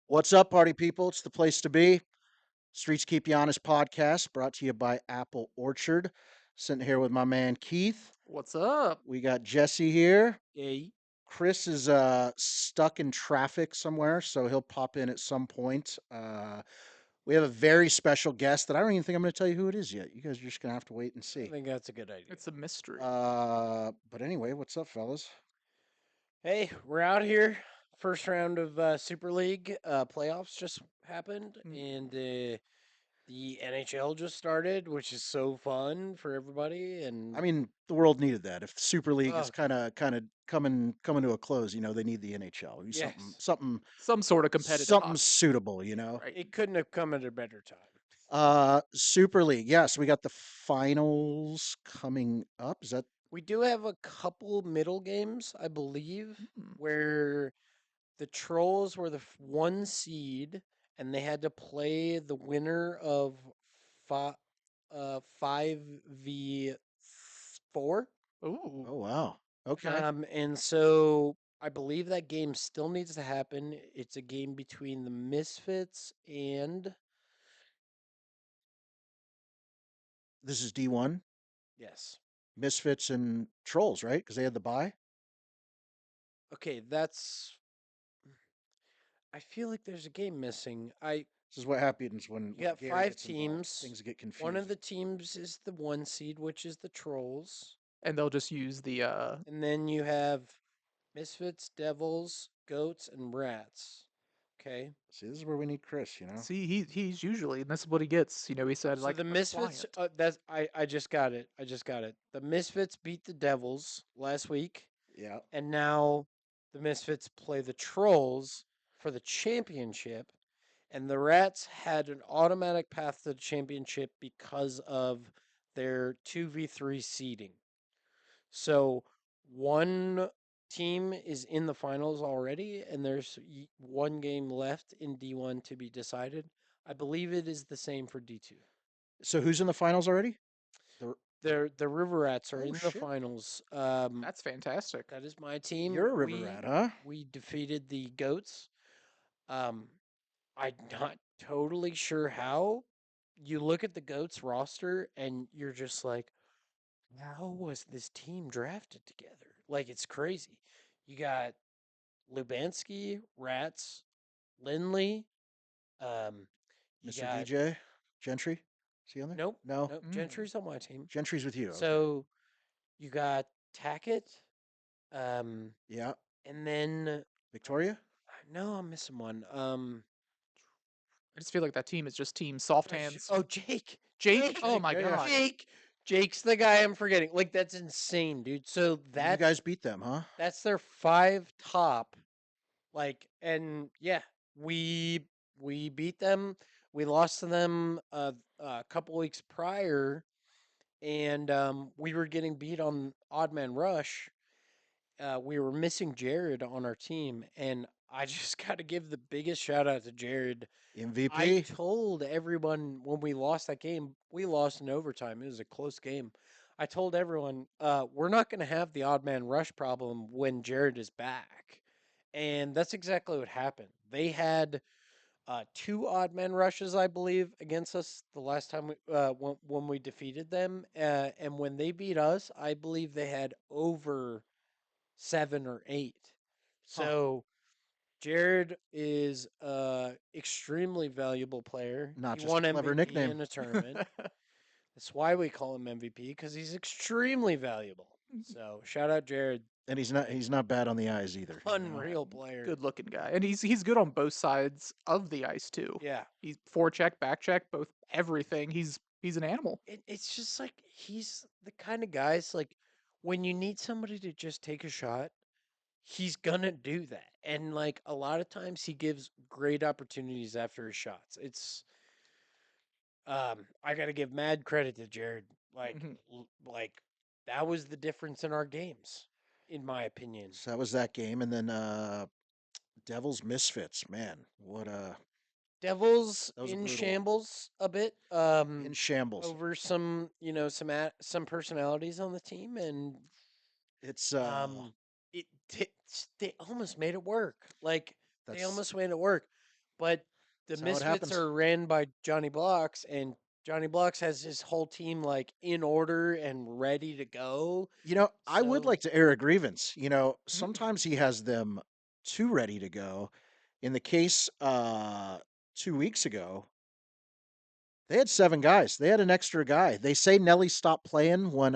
What's up, party people? It's the place to be. Streets Keep You Honest podcast brought to you by Apple Orchard. Sitting here with my man Keith. What's up? We got Jesse here. Yay. Chris is stuck in traffic somewhere, so he'll pop in at some point. We have a very special guest that I don't even think I'm going to tell you who it is yet. You guys are just going to have to wait and I see. think that's a good idea. It's a mystery. But anyway, what's up, fellas? Hey, we're out here. First round of Super League playoffs just happened, and the NHL just started, which is so fun for everybody. And I mean, the world needed that. If Super League is oh, kind of coming to a close, they need the NHL. Something yes, Some sort of competitive something hockey, suitable. right? it couldn't have come at a better time. Super League. Yes, we got the finals coming up. Is that We do have a couple middle games, I believe, Mm. where the Trolls were the one seed, and they had to play the winner of fi- 5v4. Ooh. Oh wow. Okay. And so I believe that game still needs to happen. It's a game between the Misfits and This is D1. yes. Misfits and Trolls, right? Because they had the bye. Okay, that's. I feel like there's a game missing. This is what happens when You got Gary five gets involved. teams. Things get One of confusing. the teams is the one seed, which is the Trolls, And they'll just use the and then you have Misfits, Devils, Goats, and Rats. Okay. See, this is where we need Chris. see he's usually, and that's what he gets. He said So like the a Misfits, client. that's I just got it. I just got it. The Misfits beat the Devils last week, Yeah. and now the Misfits play the Trolls for the championship, and the Rats had an automatic path to the championship because of their 2v3 seeding. So one team is in the finals already, and there's one game left in D1 to be decided. I believe it is the same for D2. So who's in the finals already? The The River Rats are Oh in the shit. finals. That's fantastic. That is my team. You're a river rat, huh? We defeated the Goats. Um, I'm not totally sure how. You look at the Goats roster and you're just like, how was this team drafted together? Like it's crazy. You got Lubanski, Rats, Lindley. Um, you Mr. got DJ Gentry. Is he on there? nope, No. nope. Mm. Gentry's on my team. Gentry's with you. Okay. So you got Tackett. Um, Yeah. and then Victoria. no, I'm missing one. I just feel like that team is just team soft Gosh, hands. oh Jake, Jake, oh my Yeah, yeah. god. Jake, Jake's the guy I'm forgetting. Like that's insane, dude. So And you guys beat them, huh? that's their five top. Like, and yeah, we we beat them. We lost to them a couple weeks prior, and we were getting beat on Odd Man Rush. We were missing Jared on our team, and I just got to give the biggest shout out to Jared. I MVP. told everyone when we lost that game, we lost in overtime. It was a close game. I told everyone, we're not going to have the odd man rush problem when Jared is back. And that's exactly what happened. They had two odd man rushes, I believe, against us the last time when we defeated them. And when they beat us, I believe they had over seven or eight. Huh. So Jared is a extremely valuable player. Not He just a won clever MVP nickname. in a tournament. That's why we call him MVP because he's extremely valuable. So shout out Jared, And he's not bad on the eyes either. unreal player. Good looking guy. And he's good on both sides of the ice too. Yeah, He's forecheck, back check, both everything. He's an animal. it's just like he's the kind of guys like when you need somebody to just take a shot, he's gonna do that. And like a lot of times he gives great opportunities after his shots. It's I got to give mad credit to Jared. Like, Mhm. like that was the difference in our games, in my opinion. So that was that game, and then Devils Misfits. Man, what Devils that was a in brutal one. shambles a bit, In shambles. over some personalities on the team, and It's um, it they almost made it work. Like they that's almost made it work, but the That's how it Misfits happens. are ran by Johnny Blocks, and Johnny Blocks has his whole team like in order and ready to go. I would So like to air a grievance. Mm. Sometimes he has them too ready to go. In the case 2 weeks ago, they had 7 guys. They had an extra guy. They say Nelly stopped playing when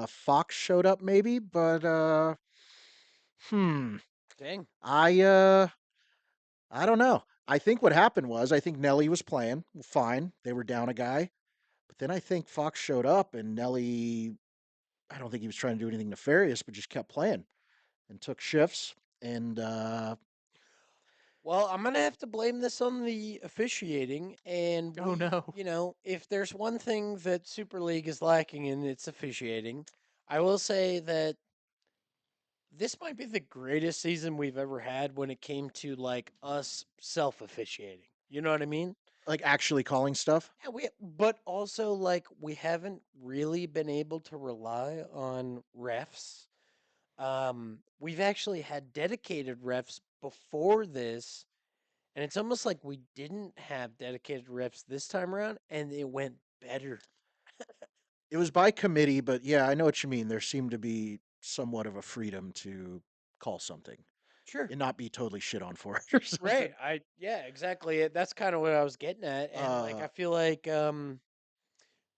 Fox showed up, maybe, but hmm, dang. I I don't know. I think what happened was I think Nelly was playing fine. They were down a guy, but then I think Fox showed up and Nelly. I don't think he was trying to do anything nefarious, but just kept playing and took shifts. And Well, I'm gonna have to blame this on the officiating, and Oh no. if there's one thing that Super League is lacking in, it's officiating. I will say that this might be the greatest season we've ever had when it came to like us self officiating. You know what I mean? like actually calling stuff. Yeah, but also like we haven't really been able to rely on refs. We've actually had dedicated refs before this, and it's almost like we didn't have dedicated refs this time around, and it went better. It was by committee, but yeah, I know what you mean. There seemed to be somewhat of a freedom to call something Sure. and not be totally shit on for it or Right. something. Yeah, exactly. That's kind of what I was getting at. And like Uh,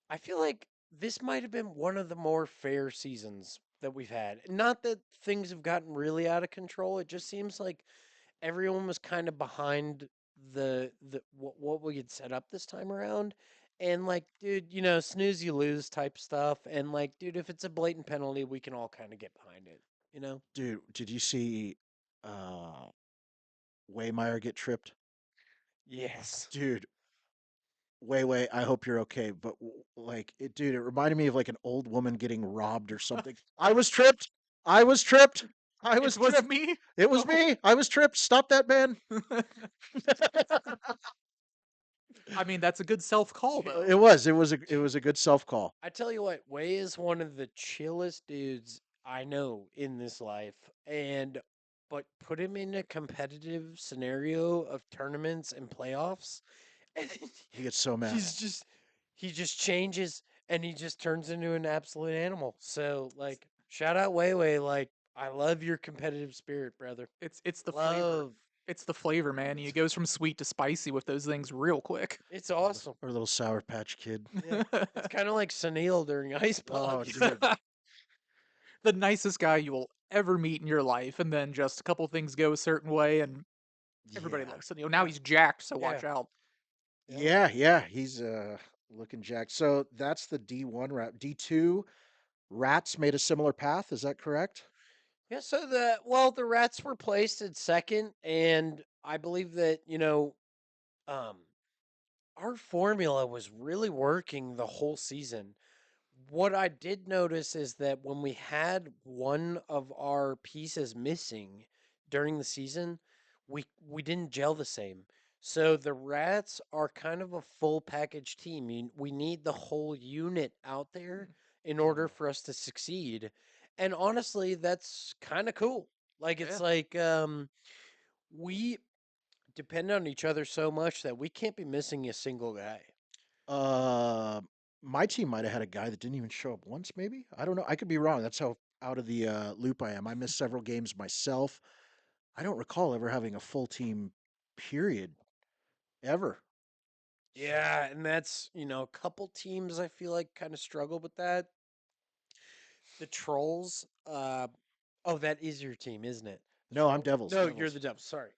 I feel like this might have been one of the more fair seasons that we've had. Not that things have gotten really out of control. It just seems like everyone was kind of behind the what we had set up this time around. And like, dude, snooze you lose type stuff. And like, dude, if it's a blatant penalty, we can all kind of get behind it, you know? dude, did you see uh, Waymeyer get tripped? Yes. Dude, Way, I hope you're okay. But dude, it reminded me of like an old woman getting robbed or something. I was tripped. I was tripped. I was It was tripped. me. It was Oh. me. I was tripped. Stop that man. I mean, that's a good self call Dude, though. It was a good self call. I tell you what, Way is one of the chillest dudes I know in this life. But put him in a competitive scenario of tournaments and playoffs, and He gets so mad. he's just he just changes and he just turns into an absolute animal. So like shout out Way Way, like I love your competitive spirit, brother. It's the flavor. Love. It's the flavor, man. He goes from sweet to spicy with those things real quick. It's Or little, awesome. or little Sour Patch Kid. Yeah. It's kind of like Sunil during Ice Oh, Bugs. dude. The nicest guy you will ever meet in your life, and then just a couple things go a certain way, and everybody Yeah. loves him. Now he's jacked, so Yeah. watch out. Yeah. Yeah. He's looking jacked. So that's the D1 route. D2 Rats made a similar path. Is that correct? Yeah, so the Rats were placed at second, and I believe that, um our formula was really working the whole season. What I did notice is that when we had one of our pieces missing during the season, we didn't gel the same. So the Rats are kind of a full package team. We need the whole unit out there in order Oh. for us to succeed. And honestly, that's kind of cool. Like it's Yeah. like we depend on each other so much that we can't be missing a single guy. Uh, my team might have had a guy that didn't even show up once, maybe. I don't know. I could be wrong. That's how out of the loop I am. I missed several games myself. I don't recall ever having a full team, period, ever. So, Yeah, and that's, a couple teams I feel like kind of struggle with that. The Trolls, oh, that is your team, isn't it? The no, I'm Troll? Devils. No, you're Devils. the Devils. Sorry.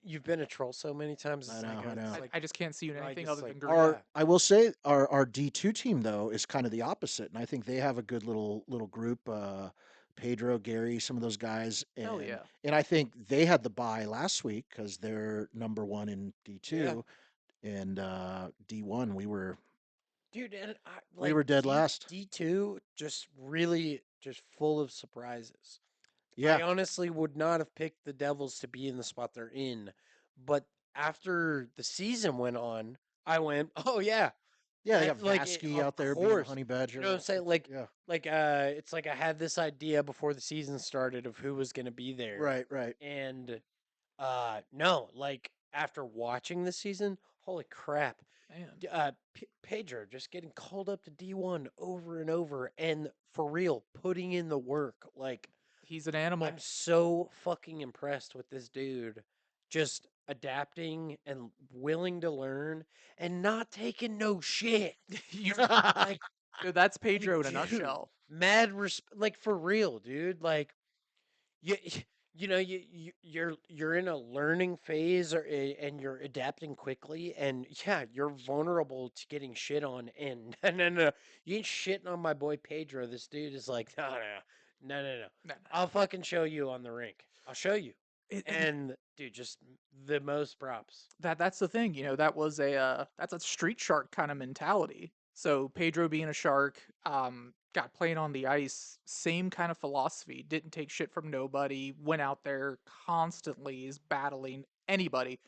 You've been a troll so many times. I It's like know. I it's know. like I just can't see you in like anything it's other like than green. yeah, I will say our D2 team though is kind of the opposite, and I think they have a good little group. Pedro, Gary, some of those guys, Hell and yeah. and I think they had the bye last week because they're number one in yeah, D2, and D1 dude. And we like were dead D last. D2 just really just full of surprises. Yeah, I honestly would not have picked the Devils to be in the spot they're in, but after the season went on, I went, oh yeah, yeah, they got Vasky of out there being a course. honey You badger. know what I'm saying? Like Yeah, like it's like I had this idea before the season started of who was going to be there. right. And no, like after watching this season, holy crap. Man, Pedro just getting called up to D1 over and over and for real, putting in the work. Like, he's an animal. I'm so fucking impressed with this dude just adapting and willing to learn and not taking no shit. you, Like, dude, that's like, Pedro in a dude, nutshell. mad like for real, dude. Like, you you know you're in a learning phase and you're adapting quickly and yeah, you're vulnerable to getting shit on and no, you ain't shitting on my boy Pedro. This dude is like, no, Nah, I'll fucking show you on the rink. I'll show you. and And dude, just the most props. that's the thing, that was that's a street shark kind of mentality. So Pedro being a shark, got playing on the ice, same kind of philosophy, didn't take shit from nobody, went out there constantly is battling anybody.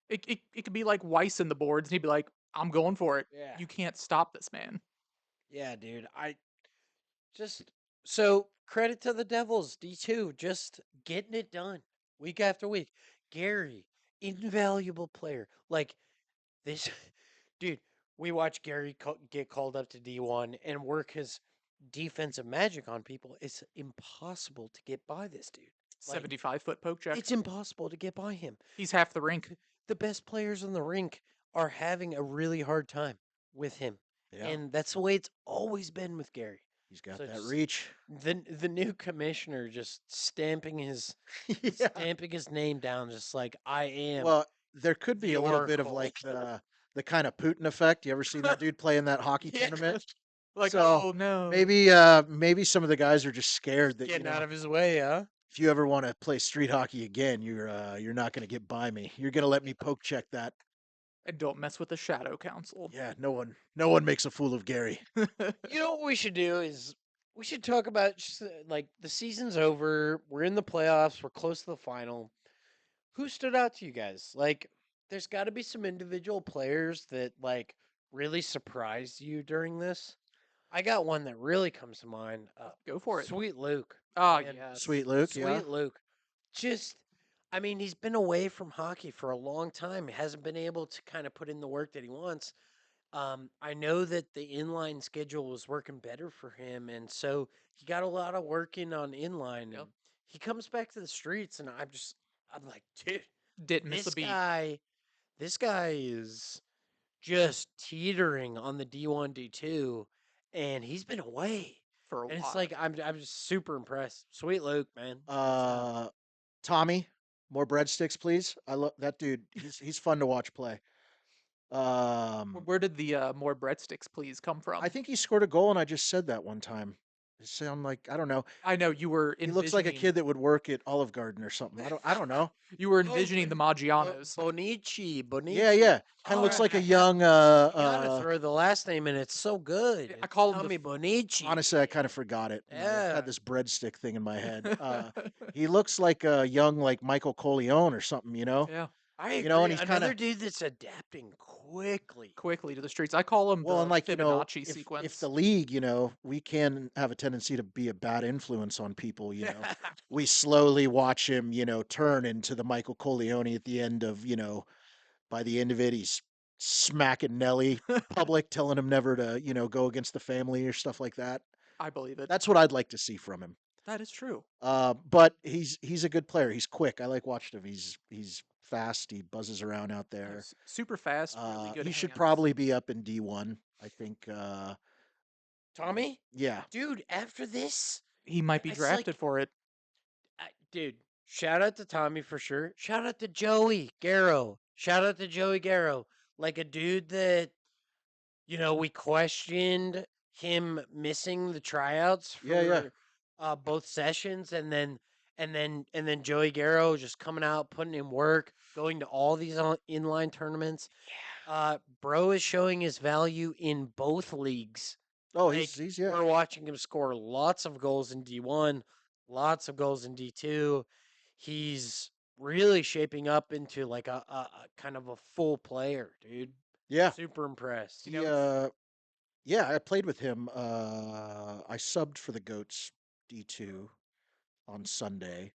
It could be like Weiss in the boards, and he'd be like, I'm going for it. Yeah. You can't stop this man. Yeah, dude. I just so credit to the Devils, D2, just getting it done week after week. Gary, invaluable player. Like this, dude. We watch Gary get called up to D1 and work his defensive magic on people. It's impossible to get by this dude. Like 75-foot poke check. it's impossible to get by him. He's half the rink. The best players in the rink are having a really hard time with him, Yeah, and that's the way it's always been with Gary. he's got So that just reach. the new commissioner just Yeah. stamping his name down, just like I am Well, there could be the a little bit of Oracle. like the kind of Putin effect. You ever seen that dude play in that hockey Yeah, tournament? Like, So oh no. maybe some of the guys are just scared that, getting out of his way, huh? if you ever want to play street hockey again, you're not going to get by me. You're going to let me poke check that. And don't mess with the Shadow Council. Yeah, no one makes a fool of Gary. You know what we should do is we should talk about just, like the season's over, we're in the playoffs, we're close to the final. Who stood out to you guys? Like, there's got to be some individual players that like really surprised you during this. I got one that really comes to mind. Go for it. Sweet Luke, Ah, man, yes. Sweet Luke, yeah. Sweet Luke. Just, I mean, he's been away from hockey for a long time. He hasn't been able to kind of put in the work that he wants. I know that the inline schedule was working better for him, and so he got a lot of work in on inline, Yep. and he comes back to the streets, and I'm like, dude, Didn't miss a this beat guy, this guy is just teetering on the D1, D2, and he's been away, for a and it's while. like I'm just super impressed. Sweet Luke, man, lights out. Uh Tommy, more breadsticks, please. I love that dude. He's fun to watch play. Um Where did the more breadsticks, please, come I from? think he scored a goal and I just said that one time. It sound like, I don't know. I know you were He looks like a kid envisioning that would work at Olive Garden or something. I don't know. you were Oh, envisioning the Maggianos. Bonici, Yeah, Bonici. yeah. Kind of Oh, looks like a I got. young You gotta throw the last name in. It's so good. I It's call him Tommy Bonici. honestly, I kind of forgot it, and I Yeah. had this breadstick thing in my head. the He looks like a young, like Michael Coleone or something, you know. Yeah, I And agree. he's kind Another of, dude that's adapting quickly. quickly to the streets. I call him well, and the like, Fibonacci if the sequence. league, we can have a tendency to be a bad influence on people. We slowly watch him, turn into the Michael Coleone at the end of, by the end of it, he's smacking Nelly public, telling him never to, go against the family or stuff like that. I believe it. That's what I'd like to see from him. That is true. But he's a good player. He's quick. I like watching him. He's fast. He buzzes around out there. Super fast, really good He should hands. probably be up in D1. I think. Tommy, Yeah, dude. After this, He might be it's drafted like, for it. dude. Shout out to Tommy for sure. Shout out to Joey Garrow. Shout out to Joey Garrow. Like a dude that we questioned him missing the tryouts yeah, yeah. for both sessions, and then Joey Garrow just coming out, putting in work, going to all these inline tournaments. Bro is showing his value in both leagues. Oh, Like he's yeah, we're watching him score lots of goals in D1, lots of goals in D2. He's really shaping up into like a kind of a full player, dude. yeah. Super impressed. You know, He it's yeah. I played with him. I subbed for the Goats D2 on Sunday.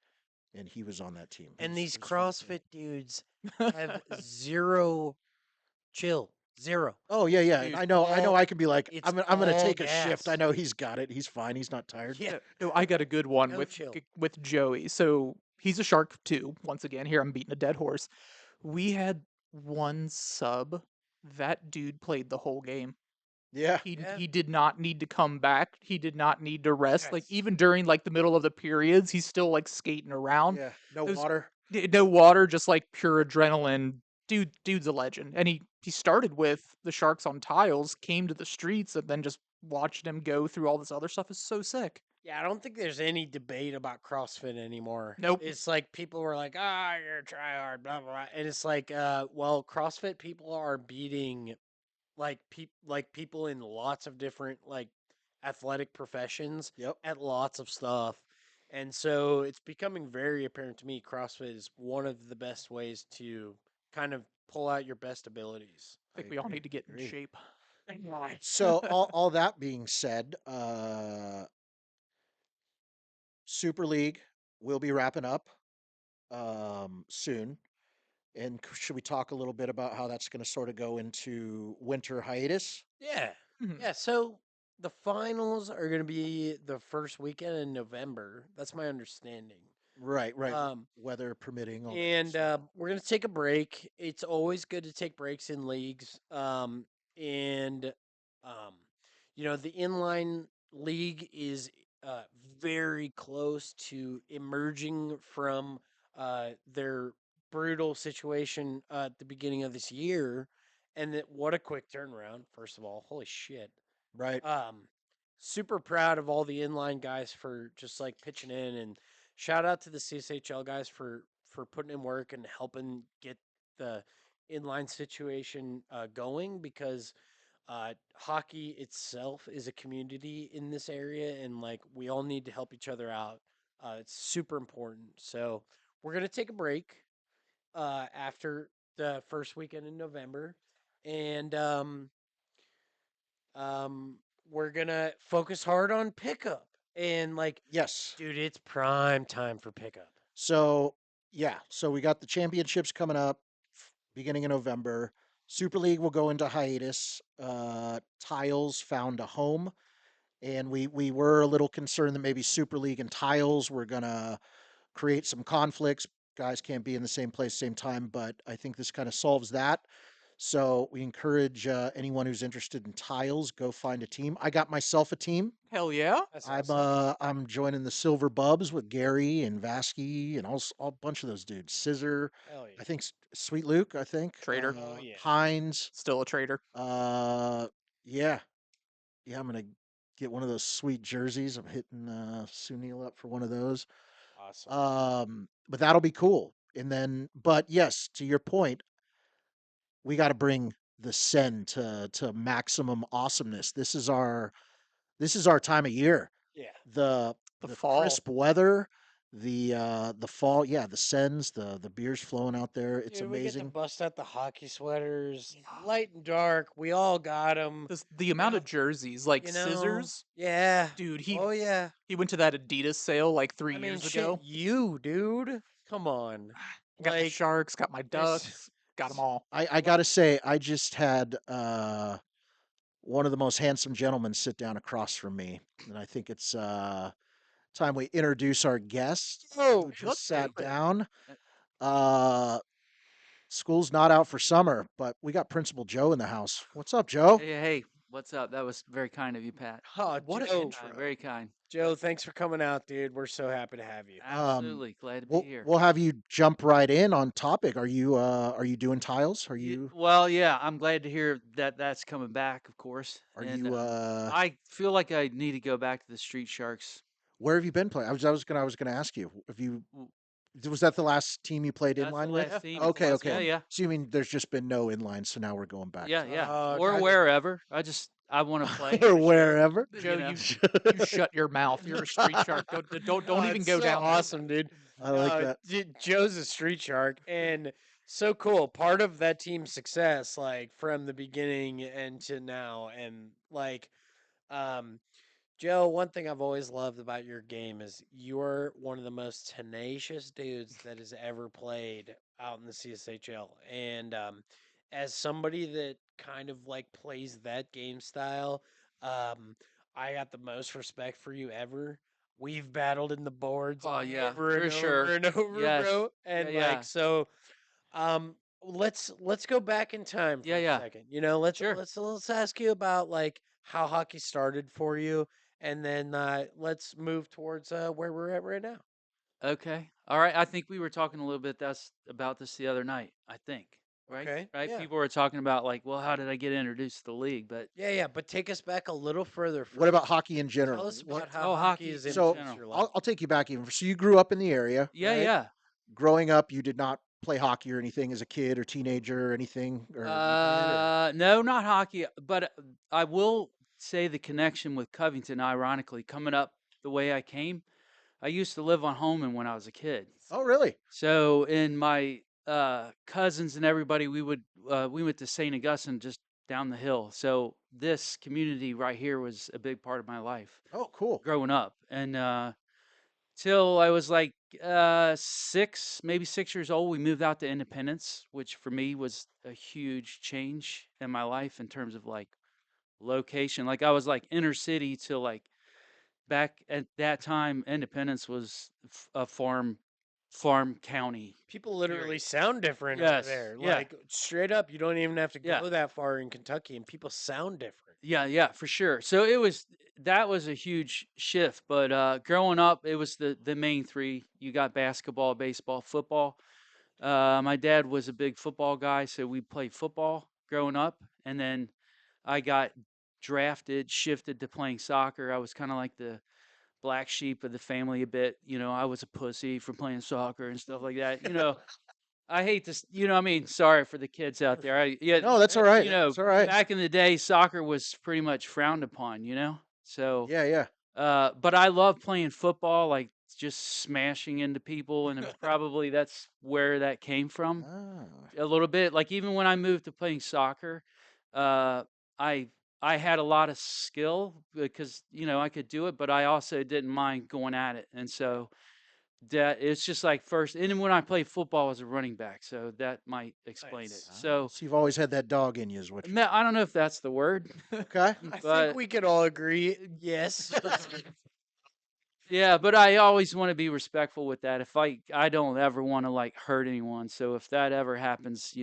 and he was on that team. And It these was fun. CrossFit dudes have zero chill. Zero. Oh yeah, yeah. And Dude, I know. I can be like, It's I'm gonna all take a shift. I gas. know he's got it. He's fine. He's not tired. Yeah. no, no, I got a good one No chill. with Joey. So he's a shark too. Once again, here I'm beating a dead horse. We had one sub. That dude played the whole game. Yeah, Yeah. He did not need to come back. He did not need to rest. Like Yes. even during like the middle of the periods, he's still like skating around. yeah. No Those water. no water, just like pure adrenaline. Dude's a legend. And he started with the Sharks on tiles, came to the streets, and then just watched him go through all this other stuff is so sick. Yeah, I don't think there's any debate about CrossFit anymore. Nope. It's like people were like, "Ah, you're a tryhard," blah blah blah, and it's like, well, CrossFit people are beating like people in lots of different like athletic professions Yep. at lots of stuff, and so it's becoming very apparent to me CrossFit is one of the best ways to kind of pull out your best abilities. I think I we all agree. need to get in Agree. shape. So all that being said, Super League will be wrapping up soon. And should we talk a little bit about how that's going to sort of go into winter hiatus? Yeah. Mhm. Yeah. So the finals are going to be the first weekend in November. That's my understanding. Right, right. Um, Weather permitting, all that good and stuff. we're going to take a break. It's always good to take breaks in leagues. And, um, the inline league is uh, very close to emerging from their brutal situation at the beginning of this year. And what a quick turnaround, first of all. Holy shit. Right. Um, Super proud of all the inline guys for just like pitching in, and shout out to the CSHL guys for putting in work and helping get the inline situation going because hockey itself is a community in this area, and like we all need to help each other out. It's super important. So we're gonna take a break after the first weekend in November, and um, we're gonna focus hard on pickup. And like, Yes. dude, it's prime time for pickup. So, yeah. So we got the championships coming up beginning of November. Super League will go into hiatus. Tiles found a home, and we were a little concerned that maybe Super League and Tiles were gonna create some conflicts. Guys can't be in the same place, same time, but I think this kind of solves that. So we encourage anyone who's interested in tiles, go find a team. I got myself a team. Hell yeah. That's I'm awesome. I'm joining the Silver Bubs with Gary and Vasky and all a bunch of those dudes. Scissor, Hell yeah. I think Sweet Luke, I think Trader. Oh yeah. Hines. Still a trader. Uh, yeah, yeah. I'm gonna get one of those sweet jerseys. I'm hitting Sunil up for one of those. Awesome. But that'll be cool. And then, but yes, to your point, we got to bring the Sen to maximum awesomeness. This is our time of year. Yeah. The The the fall. crisp weather, the fall, yeah, the Sens, the beers flowing out there. It's Dude, we get to amazing. bust out the hockey sweaters, Yeah. light and dark. We all got them. The amount of jerseys, like scissors, Yeah. dude, Oh yeah. he went to that Adidas sale like three I mean, years shit, ago. you, dude. Come on. Got my Like, sharks, got my there's ducks, got them all. I gotta say, I just had one of the most handsome gentlemen sit down across from me, and I think it's time we introduce our guest who oh, Let's just do sat it. down. Uh, School's not out for summer, but we got Principal Joe in the house. What's up, Joe? Hey, what's up? That was very kind of you, Pat. oh, What an Joe. intro. Very kind. Joe, thanks for coming out, dude. We're so happy to have you. Um, Absolutely glad to be we'll here. we'll have you jump right in on topic. Are you doing tiles? Are you Well, yeah, I'm glad to hear that that's coming back, of course. are And you I feel like I need to go back to the Street Sharks. where have you been playing? I was gonna ask you. Have you W- Was that the last team you played That's the inline with? last team. That was the Okay, last okay. Yeah, one. yeah, So you mean there's just been no inline, so now we're going back yeah, to yeah. Oh, Or God. wherever. I want to play or for sure. wherever. Joe, You know. you shut your mouth. You're a street shark. Don't Oh, even it's go so down there. awesome, dude. I like No, that. Joe's a street shark, and so cool. Part of that team's success, like from the beginning and to now, and like, um, Joe, one thing I've always loved about your game is you're one of the most tenacious dudes that has ever played out in the CSHL. And as somebody that kind of like plays that game style, um, I got the most respect for you ever. We've battled in the boards Oh yeah, over and for over sure. and over, Yes. bro. Yeah, And like yeah. so, let's go back in time Yeah, for a yeah. second. You know, let's Sure. let's let's ask you about like how hockey started for you, and then let's move towards where we're at right now. Okay. All right. I think we were talking a little bit that's about this the other night, I think. Right? Okay, Right? yeah, People were talking about like, well, how did I get introduced to the league? But yeah. But take us back a little further What about first. hockey in Tell general? us What? about how oh, hockey hockey has in So influenced general. your life. I'll take you back even. So you grew up in the area, Yeah, right? yeah. Growing up, you did not play hockey or anything as a kid or teenager or anything, or you did, or No, not hockey, but I will say the connection with Covington, ironically, coming up the way I came. I used to live on Holman when I was a kid. oh, really? So in my cousins and everybody, we went to St. Augustine just down the hill. So this community right here was a big part of my life Oh, cool. growing up, and till I was like 6, maybe 6 years old, we moved out to Independence, which for me was a huge change in my life in terms of like location. Like I was like inner city till like back at that time, Independence was a farm county. People literally Period. sound different over Yes. there. Yeah. Like straight up, you don't even have to Yeah. go that far in Kentucky, and people sound different. Yeah. Yeah. For sure. So that was a huge shift. But growing up, it was the main three. You got basketball, baseball, football. My dad was a big football guy, so we played football growing up, and then I got drafted, shifted to playing soccer. I was kind of like the black sheep of the family a bit. I was a pussy for playing soccer and stuff like that. I hate this. I mean, sorry for the kids out there. Yeah, No, that's all right. Yeah. That's all right. back in the day, soccer was pretty much frowned upon. So Yeah, yeah. but I love playing football, like just smashing into people, and probably that's where that came from Ah, a little bit. Like even when I moved to playing soccer, uh, I I had a lot of skill because I could do it, but I also didn't mind going at it, and so that it's just like first. And then when I played football as a running back, so that might explain it. Nice. ah. So So you've always had that dog in you, is what you're I don't know if that's the word, saying. Okay. I think but we could all agree. Yes. yeah, but I always want to be respectful with that. If I don't ever want to like hurt anyone. So if that ever happens,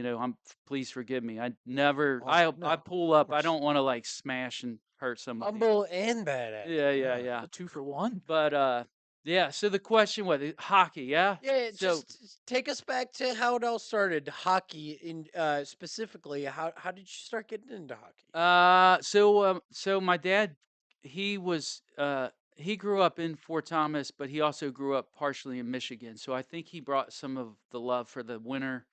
please forgive me. I never Awesome. I No, pull of up. I course. don't want to like smash and hurt somebody. Humble and badass. Yeah, yeah, Yeah. yeah. A 2 for 1. But yeah, so the question was hockey, yeah? Yeah, So just take us back to how it all started. Hockey, in specifically, how did you start getting into hockey? so my dad, he was he grew up in Fort Thomas, but he also grew up partially in Michigan. So I think he brought some of the love for the winter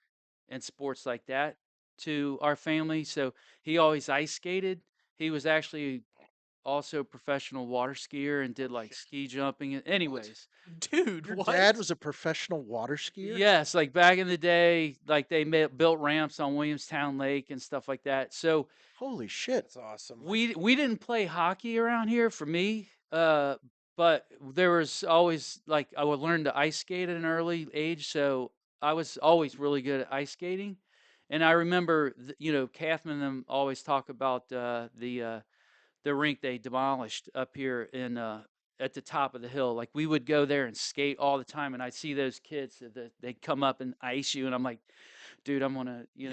and sports like that to our family. So he always ice skated. He was actually also a professional water skier and did like ski jumping. What? Anyways, Dude, Your what? dad was a professional water skier? yes, like back in the day, like they built ramps on Williamstown Lake and stuff like that. So Holy shit. That's awesome. we didn't play hockey around here for me, but there was always like I would learn to ice skate at an early age, so I was always really good at ice skating. And I remember, Kathman and them always talk about the rink they demolished up here in at the top of the hill. Like we would go there and skate all the time, and I'd see those kids that they'd come up and ice you, and I'm like, dude, I'm gonna, you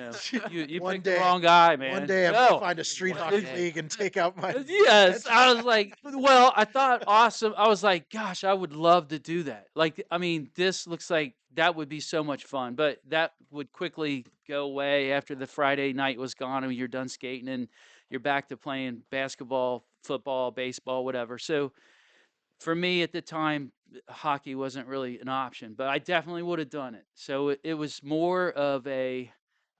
one picked the day, wrong guy, one man. day I'm gonna No. find a street One hockey day. league and take out my Yes, that's I was like, well, I thought awesome. I was like, gosh, I would love to do that. Like, I mean, this looks like that would be so much fun, but that would quickly go away after the Friday night was gone and you're done skating and you're back to playing basketball, football, baseball, whatever. So for me at the time, hockey wasn't really an option, but I definitely would have done it. So it was more of a,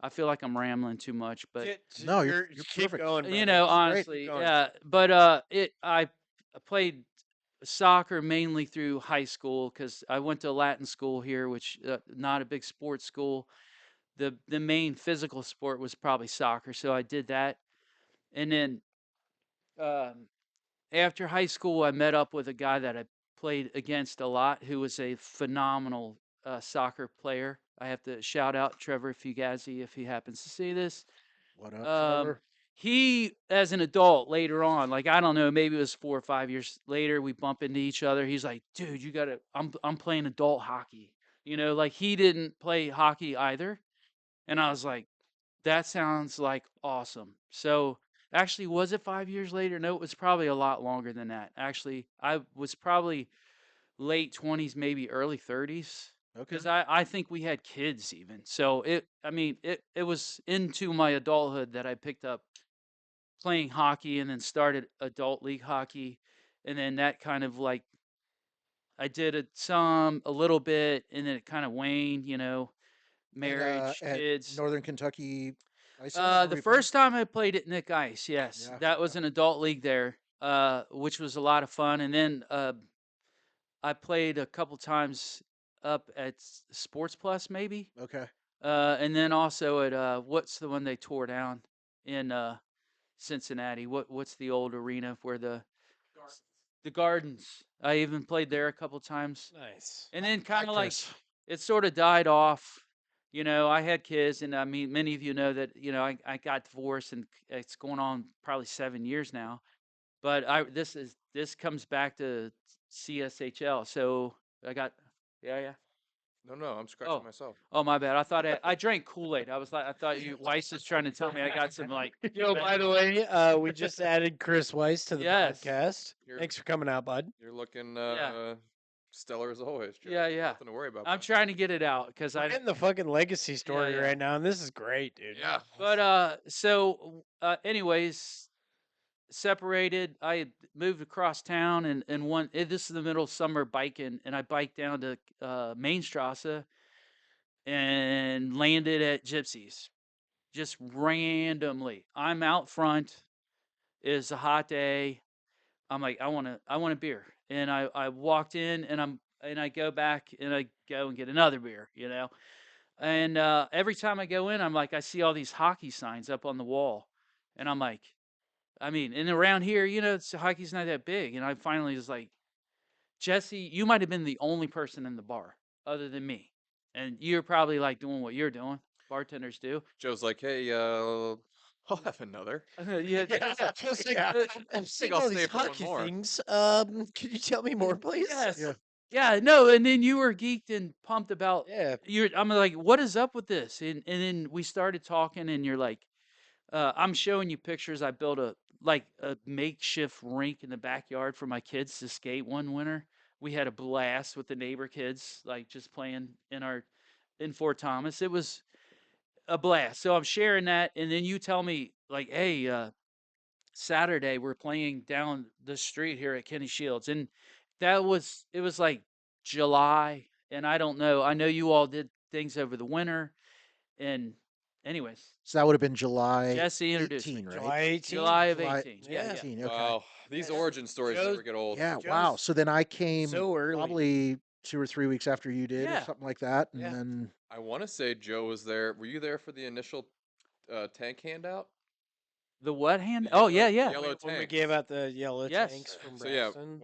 I feel like I'm rambling too much, but no, you're Keep perfect. going, brother. This is great. Keep honestly, going. yeah. But I played soccer mainly through high school because I went to Latin school here, which not a big sports school. The main physical sport was probably soccer, so I did that, and then um, after high school, I met up with a guy that I played against a lot, who was a phenomenal soccer player. I have to shout out Trevor Fugazi if he happens to see this. What up, Um, Trevor? he, as an adult, later on, like I don't know, maybe it was 4 or 5 years later, we bump into each other. He's like, "Dude, you gotta. I'm playing adult hockey. Like he didn't play hockey either." And I was like, "That sounds like awesome." So actually, was it 5 years later? No, it was probably a lot longer than that. Actually, I was probably late 20s, maybe early 30s. Okay. Because I think we had kids even. So it was into my adulthood that I picked up playing hockey and then started adult league hockey. And then that kind of like I did it a little bit, and then it kind of waned, marriage, At kids. Northern Kentucky Ice Center, is that where The you played? first time I played at Nick Ice, yes, Yeah. that was Yeah. an adult league there, which was a lot of fun. And then I played a couple times up at Sports Plus, maybe. Okay. And then also at what's the one they tore down in Cincinnati? What's the old arena where the Gardens? I even played there a couple times, Nice. and then Hi, kind of like Chris. it sort of died off. I had kids, and I mean, many of you know that. I got divorced, and it's going on probably 7 years now. But this comes back to CSHL. So I got yeah. No, I'm scratching Oh, myself. oh, my bad. I thought I drank Kool-Aid. I thought you Weiss is trying to tell me I got some like. Yo, by the way, we just added Chris Weiss to the Yes. podcast. You're Thanks for coming out, bud. you're looking Yeah. stellar as always, Joe. Yeah. Nothing to worry about. I'm bud. trying to get it out because We're in the fucking legacy story yeah. right now, and this is great, dude. Yeah. But anyways, separated. I had moved across town and this is the middle of summer biking, and I biked down to Mainstrasse and landed at Gypsies just randomly. I'm out front. It's a hot day. I'm like, I want a beer. And I walked in, and I go back and I go and get another beer. And every time I go in, I'm like, I see all these hockey signs up on the wall. And I'm like, I mean, and around here, hockey's not that big. And I finally was like, Jesse, you might have been the only person in the bar other than me. And you're probably like doing what you're doing. Bartenders do. Joe's like, hey, I'll have another. Yeah. Just like, Yeah. I'm seeing I'll all stay these for one hockey more. things. Could you tell me more, please? Yes. Yeah. Yeah, no, and then you were geeked and pumped about Yeah. I'm like, what is up with this? And then we started talking, and you're like, I'm showing you pictures. I built a makeshift rink in the backyard for my kids to skate one winter. We had a blast with the neighbor kids, like just playing in Fort Thomas. It was a blast. So I'm sharing that, and then you tell me like, hey, Saturday we're playing down the street here at Kenny Shields, and it was like July, and I don't know. I know you all did things over the winter, and anyways, So that would have been July Jesse introduced me. 18, right? July 18th. July of July 18. Yeah. 18. Okay. Wow, these Yes. origin stories Joe's- never get old. Yeah. Joe's Wow. So then I came so early. probably 2 or 3 weeks after you did, or Yeah. something like that, and Yeah. then I want to say Joe was there. Were you there for the initial tank handout? The what hand? The Oh, yellow- yeah. the yellow When we tanks. gave out the yellow Yes. tanks from So yeah, Braxton.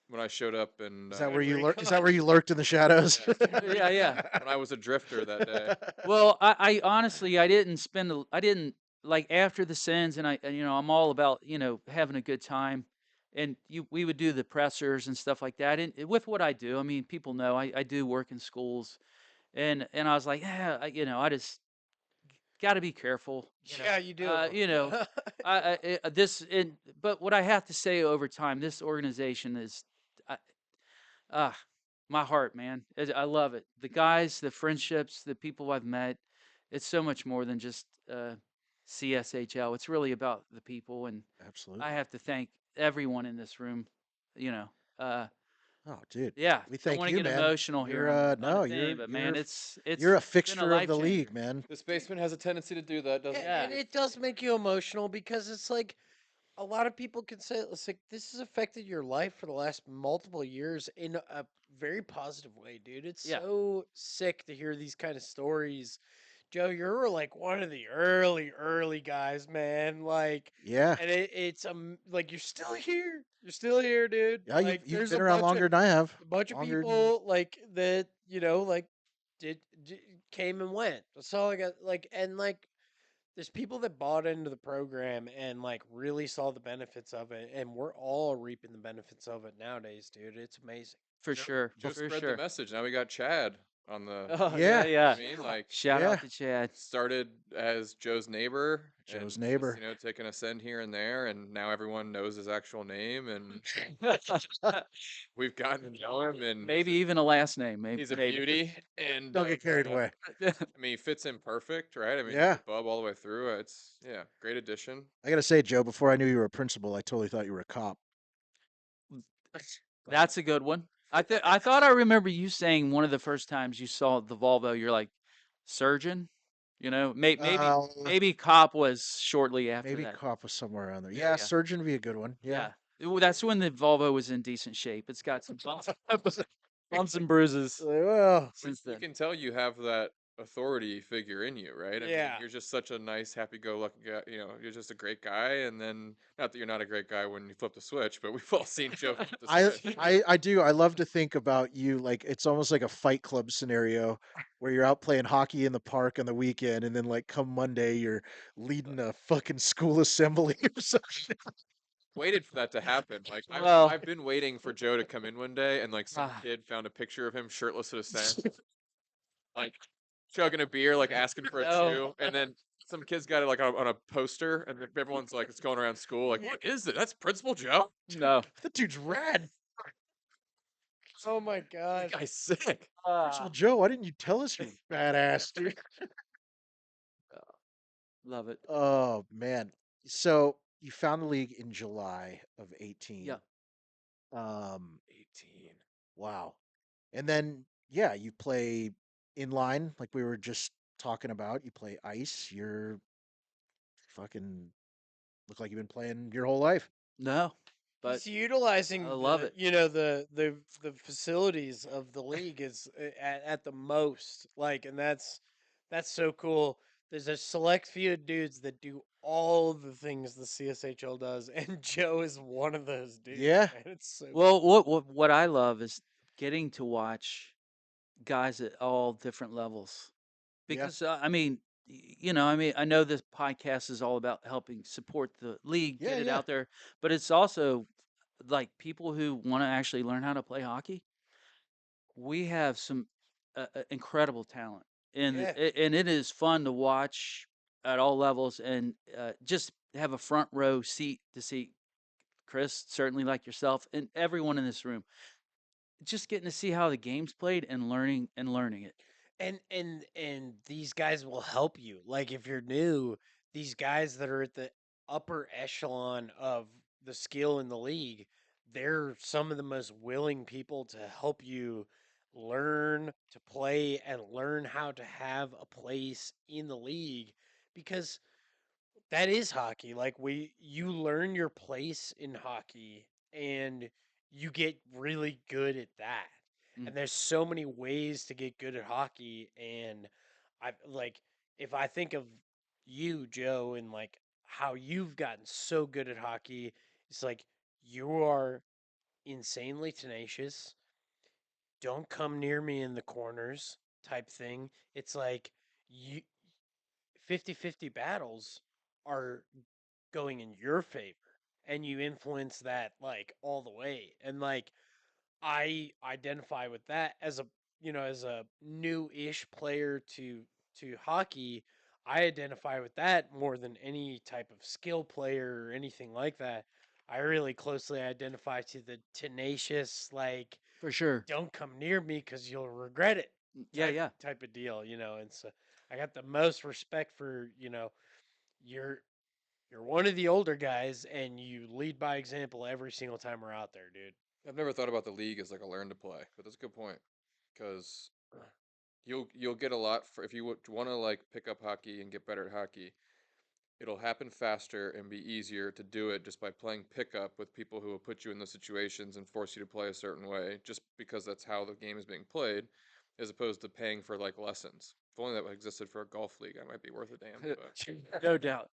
when I showed up and is that where When you we lurked? Is that where you lurked in the shadows? Yeah. when I was a drifter that day. Well, I honestly, I didn't like after the sins, and I'm all about, having a good time. And we would do the pressers and stuff like that. And with what I do, I mean, people know I do work in schools, and I was like, yeah, I just got to be careful. Yeah, you do. But what I have to say over time, this organization is, I, ah, my heart, man. I love it. The guys, the friendships, the people I've met. It's so much more than just CSHL. It's really about the people, and Absolutely. I have to thank everyone in this room. You know, uh, Oh, dude. yeah. We Don't thank want to you, get man. emotional You're here on no, a thing, but man, it's you're a been fixture of life the changer. league, man. This basement has a tendency to do that, doesn't And it? it does make you emotional because it's like a lot of people can say it's like this has affected your life for the last multiple years in a very positive way, dude. It's Yeah. so sick to hear these kind of stories Joe, you're like one of the early guys, man. Like, Yeah. and it's like you're still here. You're still here, dude. Yeah, Like, you've there's been around longer than I have. a bunch of Longer than people like that, like did came and went. That's all I got. Like, and like there's people that bought into the program and like really saw the benefits of it, and we're all reaping the benefits of it nowadays, dude. It's amazing. For Joe, sure. Joe For spread the sure. message. Now we got Chad on the. Oh yeah, yeah, You know yeah. what I mean, like Shout yeah. out to Chad. started as Joe's neighbor and Joe's just neighbor. taking a send here and there, and now everyone knows his actual name, and we've gotten to know him, and Maybe even a last name. Maybe. he's a Maybe. beauty, and Don't get carried away. I mean, he fits in perfect, right? I mean, he's Yeah. a bub all the way through. It's great addition. I gotta say, Joe, before I knew you were a principal, I totally thought you were a cop. That's a good one. I thought I remember you saying one of the first times you saw the Volvo, you're like, surgeon. Uh, Maybe cop was shortly after maybe that. cop was somewhere around there. Yeah, Yeah, yeah, surgeon would be a good one. Yeah. yeah. Well, that's when the Volvo was in decent shape. It's got some bumps and bruises Well, since We then. can tell you have that authority figure in you, right? I mean, Yeah. you're just such a nice, happy-go-lucky guy. You're just a great guy. And then, not that you're not a great guy when you flip the switch, but we've all seen Joe flip the I, switch. I do. I love to think about you like it's almost like a Fight Club scenario where you're out playing hockey in the park on the weekend, and then like come Monday, you're leading a fucking school assembly or something. Waited for that to happen. Like Well, I've been waiting for Joe to come in one day, and like some ah, kid found a picture of him shirtless at a stand, like chugging a beer, like asking for a no, chew, and then some kids got it like on a poster, and everyone's like, it's going around school, like, what is it? That's Principal Joe. no. That dude's rad. Oh my That god. guy's sick. Principal Joe, why didn't you tell us you badass, dude? Love it. Oh man. So you found the league in July of Yeah. 18. Um, 18. wow. And then yeah, you play inline like we were just talking about. You play ice. You're fucking look like you've been playing your whole life. No, but He's I utilizing love the it. the facilities of the league is at the most, like, and that's so cool. There's a select few of dudes that do all the things the CSHL does, and Joe is one of those dudes, Yeah. man. It's so Well, what I love is getting to watch guys at all different levels Yeah. because I mean, I mean, I know this podcast is all about helping support the league, Yeah, get it yeah. out there, but it's also like people who want to actually learn how to play hockey. We have some incredible talent, and yeah. and it is fun to watch at all levels, and just have a front row seat to see Chris, certainly like yourself, and everyone in this room, just getting to see how the game's played and learning it. And these guys will help you. Like if you're new, these guys that are at the upper echelon of the skill in the league, they're some of the most willing people to help you learn to play and learn how to have a place in the league because that is hockey. Like you learn your place in hockey and you get really good at that. Mm. And there's so many ways to get good at hockey and I like if I think of you, Joe, and like how you've gotten so good at hockey, it's like you are insanely tenacious. Don't come near me in the corners type thing. It's like you 50-50 battles are going in your favor and you influence that like all the way and like I identify with that as a as a new-ish player to hockey. I identify with that more than any type of skill player or anything like that. I really closely identify to the tenacious, like, For sure. don't come near me because you'll regret it Yeah, yeah. type of deal, and so I got the most respect for, you're you're one of the older guys and you lead by example every single time we're out there, dude. I've never thought about the league as like a learn to play, but that's a good point because you'll get a lot for if you want to like pick up hockey and get better at hockey. It'll happen faster and be easier to do it just by playing pickup with people who will put you in those situations and force you to play a certain way, just because that's how the game is being played. as opposed to paying for like lessons. If only that existed for a golf league, I might be worth a damn. But No doubt.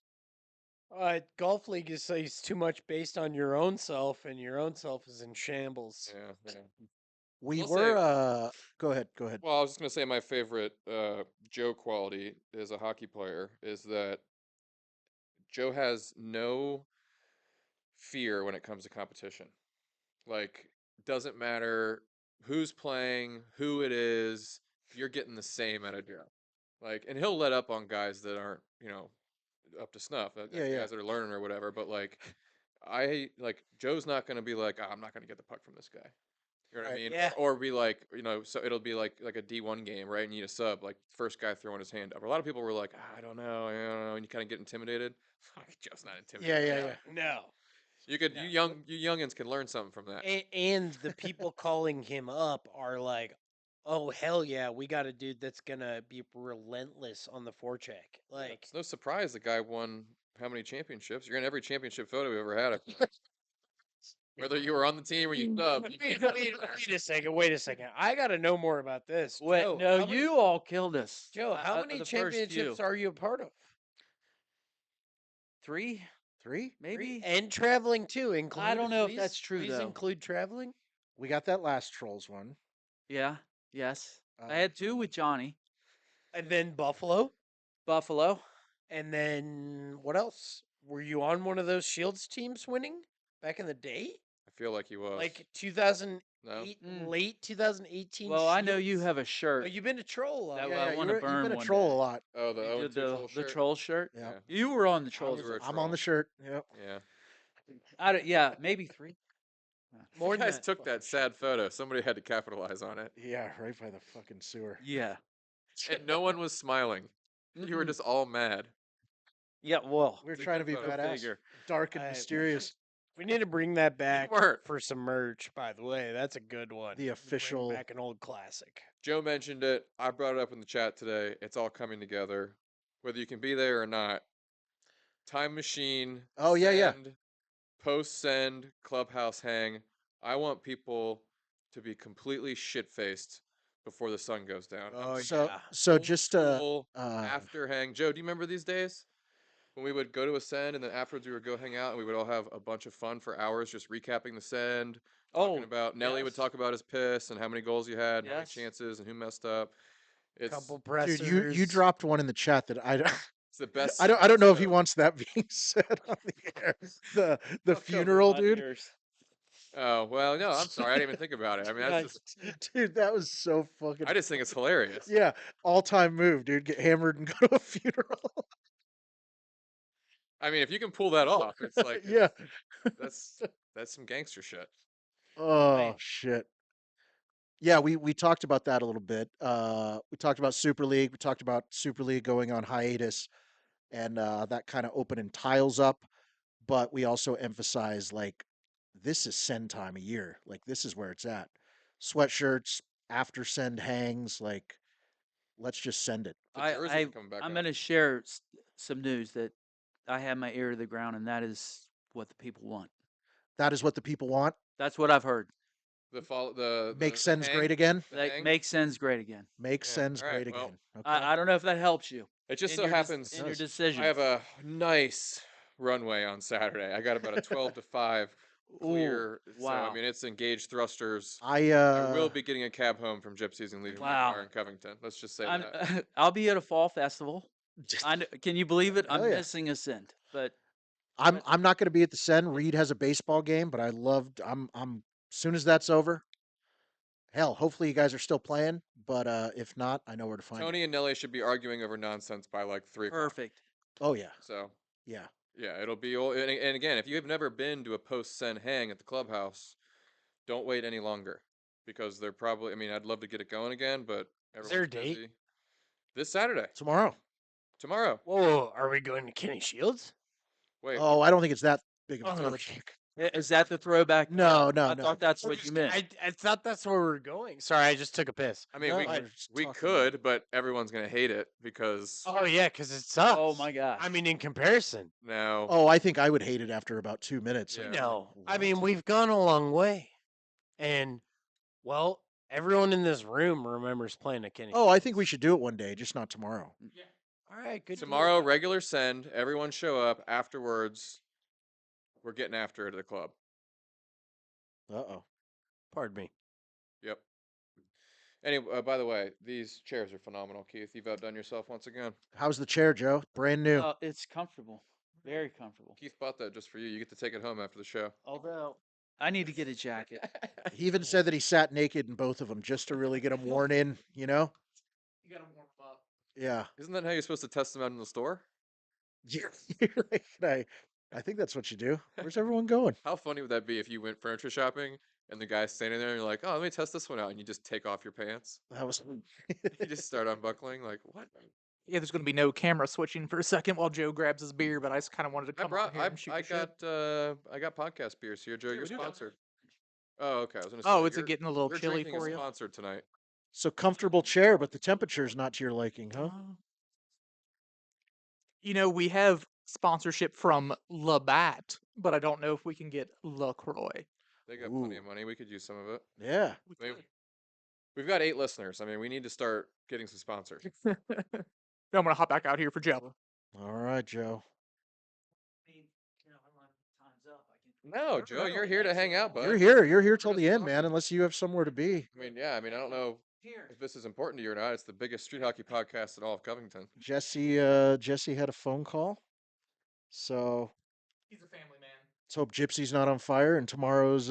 Golf league is too much based on your own self, and your own self is in shambles. yeah. We I'll were. say- Go ahead. Go ahead. Well, I was just gonna say my favorite Joe quality as a hockey player is that Joe has no fear when it comes to competition. Like, doesn't matter who's playing, who it is, you're getting the same out of Joe. Like, and he'll let up on guys that aren't, up to snuff, Yeah, yeah. guys that are learning or whatever. But like, Joe's not gonna be like, I'm not gonna get the puck from this guy. You know what I Right. mean? Yeah. Or be like, so it'll be like a D1 game, right? And you need a sub, like first guy throwing his hand up. A lot of people were like, I don't know, and you kind of get intimidated. Fuck, Joe's not Yeah, intimidated. yeah, yeah. No. You could, No. you youngins can learn something from that. And the people calling him up are like, oh, hell yeah, we got a dude that's going to be relentless on the forecheck. Yeah, Like, it's no surprise the guy won how many championships. You're in every championship photo we ever had. I feel like. Whether you were on the team or you subbed. wait a second. I got to know more about this. Wait, Joe, no, how many- you all killed us. Joe, how many The first championships few. are you a part of? 3, Three. maybe. And traveling too. Include, I don't know if please- that's true, please though. include traveling. We got that last Trolls one. Yeah. Yes. I Uh, had 2 with Johnny. And then Buffalo. Buffalo. And then what else? Were you on one of those Shields teams winning back in the day? I feel like he was. Like 2008, No? late 2018. Well, I know you Shields? have a Oh, shirt. you've been to troll. That yeah, I yeah. wanna You've burn been a one troll day. a lot. Oh, the You 0 did 2 troll the shirt? troll shirt. Yeah. You were on the I trolls. was a I'm on the troll. shirt. Yep. Yeah. Yeah, maybe 3. More You than guys that. took that sad photo. Somebody had to capitalize on it. Yeah, right by the fucking sewer. Yeah. And no one was smiling. You were Mm-mm. just all mad. Yeah. Well, We were It's a trying to good be photo. badass, figure. dark and I- mysterious. We need to bring that back weren't. for some merch. By the way, that's a good one. The Bring official- back an old classic. Joe mentioned it. I brought it up in the chat today. It's all coming together. Whether you can be there or not. Time machine. Oh, yeah, yeah. send, Post send, clubhouse hang. I want people to be completely shit faced before the sun goes down. Oh, So, yeah. so Old just school uh, after hang. Joe, do you remember these days? When we would go to a send and then afterwards we would go hang out and we would all have a bunch of fun for hours just recapping the send, talking about Nelly would yes. talk about his piss and how many goals you had, and how many Yes. chances and who messed up. It's Couple pressers. dude, you dropped one in the chat that I don't. it's the best. I don't know if he show. wants that being said on the air. The I'll cover funeral, my dude. Oh well, no, I'm sorry, I didn't even think about it. I mean, that's just, Dude, that was so fucking. I just think it's hilarious. Yeah, all time move, dude. Get hammered and go to a funeral. I mean, if you can pull that off, it's like Yeah. that's some gangster shit. Oh Man. shit. Yeah, we talked about that a little bit. We talked about Super League. We talked about Super League going on hiatus, and that kind of opening tiles up. But we also emphasize like this is send time of year. Like this is where it's at. Sweatshirts after send hangs. Like let's just send it. The jerseys are coming back I'm up. going to share some news that I have my ear to the ground, and that is what the people want. That is what the people want. That's what I've heard. The Make sends hang, great again. the Like, hang. make sends great again. Make Yeah, sends alright, great well, again. Okay. I don't know if that helps you. It just in so your happens in your Does. decision. I have a nice runway on Saturday. I got about a 12 to 5 clear. So I wow. mean, it's engaged thrusters. I I will be getting a cab home from Gypsies and leaving my Wow. car in Covington. Let's just say I'm, that. I'll be at a fall festival. Can you believe it? Hell I'm yeah. missing a send, but I'm not going to be at the Send. Reed has a baseball game, but I loved. I'm as soon as that's over. Hell, hopefully you guys are still playing, but if not, I know where to find Tony and Nelly should be arguing over nonsense by like 3 o'clock. perfect. you. Oh yeah, So yeah. yeah, it'll be all. And again, if you have never been to a post send hang at the clubhouse, don't wait any longer because they're probably. I mean, I'd love to get it going again, but Is there a everyone's date? busy. This Saturday, Tomorrow. tomorrow. Are we going to Kenny Shields? Wait, Oh, I don't think it's that big of a Oh, thrill. okay. Is that the throwback? No, no, I no. thought that's what you meant. I thought that's where we were going. Sorry, I just took a piss. I mean, No, we I could, was we talking could, but everyone's gonna hate it because Oh yeah, because it sucks. Oh my gosh. I mean, in comparison, now. Oh, I think I would hate it after about 2 minutes. Yeah. I'd be no. like, I mean, "What?" we've gone a long way, and well, Everyone in this room remembers playing at Kenny. Oh, I think we should do it one day, just not tomorrow. Yeah. All right, good. Tomorrow, regular send. Everyone show up. Afterwards, we're getting after it at the club. Uh-oh. Pardon me. Yep. Anyway, by the way, these chairs are phenomenal, Keith. You've outdone yourself once again. How's the chair, Joe? Brand new. It's comfortable, very comfortable. Keith bought that just for you. You get to take it home after the show. Although I need to get a jacket. He even said that he sat naked in both of them just to really get them worn in, you know? You gotta warm up. Yeah. Isn't that how you're supposed to test them out in the store? You're like, I think that's what you do. Where's everyone going? How funny would that be if you went furniture shopping and the guy's standing there and you're like, oh, let me test this one out, and you just take off your pants? That was You just start unbuckling, like, what? Yeah, there's gonna be no camera switching for a second while Joe grabs his beer, but I just kind of wanted to I come brought, on here and shoot I the shit. got podcast beers here, Joe. Yeah, You're we do. sponsored. Oh, okay. I was gonna Oh, say, it's getting a little your chilly drinking for is you. sponsored tonight. so comfortable chair, but the temperature's not to your liking, huh? You know, we have sponsorship from Labatt, but I don't know if we can get LaCroix. They got plenty Ooh. of money. We could use some of it. Yeah. We I mean, could. we've got 8 listeners. I mean, we need to start getting some sponsors. I'm gonna hop back out here for Joe. All right, Joe. No, Joe, you're here to hang out, bud. You're here. You're here till gonna the end, talk. man, unless you have somewhere to be. I mean, yeah. I mean, I don't know if this is important to you or not. It's the biggest street hockey podcast in all of Covington. Jesse had a phone call. So He's a family man. let's hope Gypsy's not on fire and tomorrow's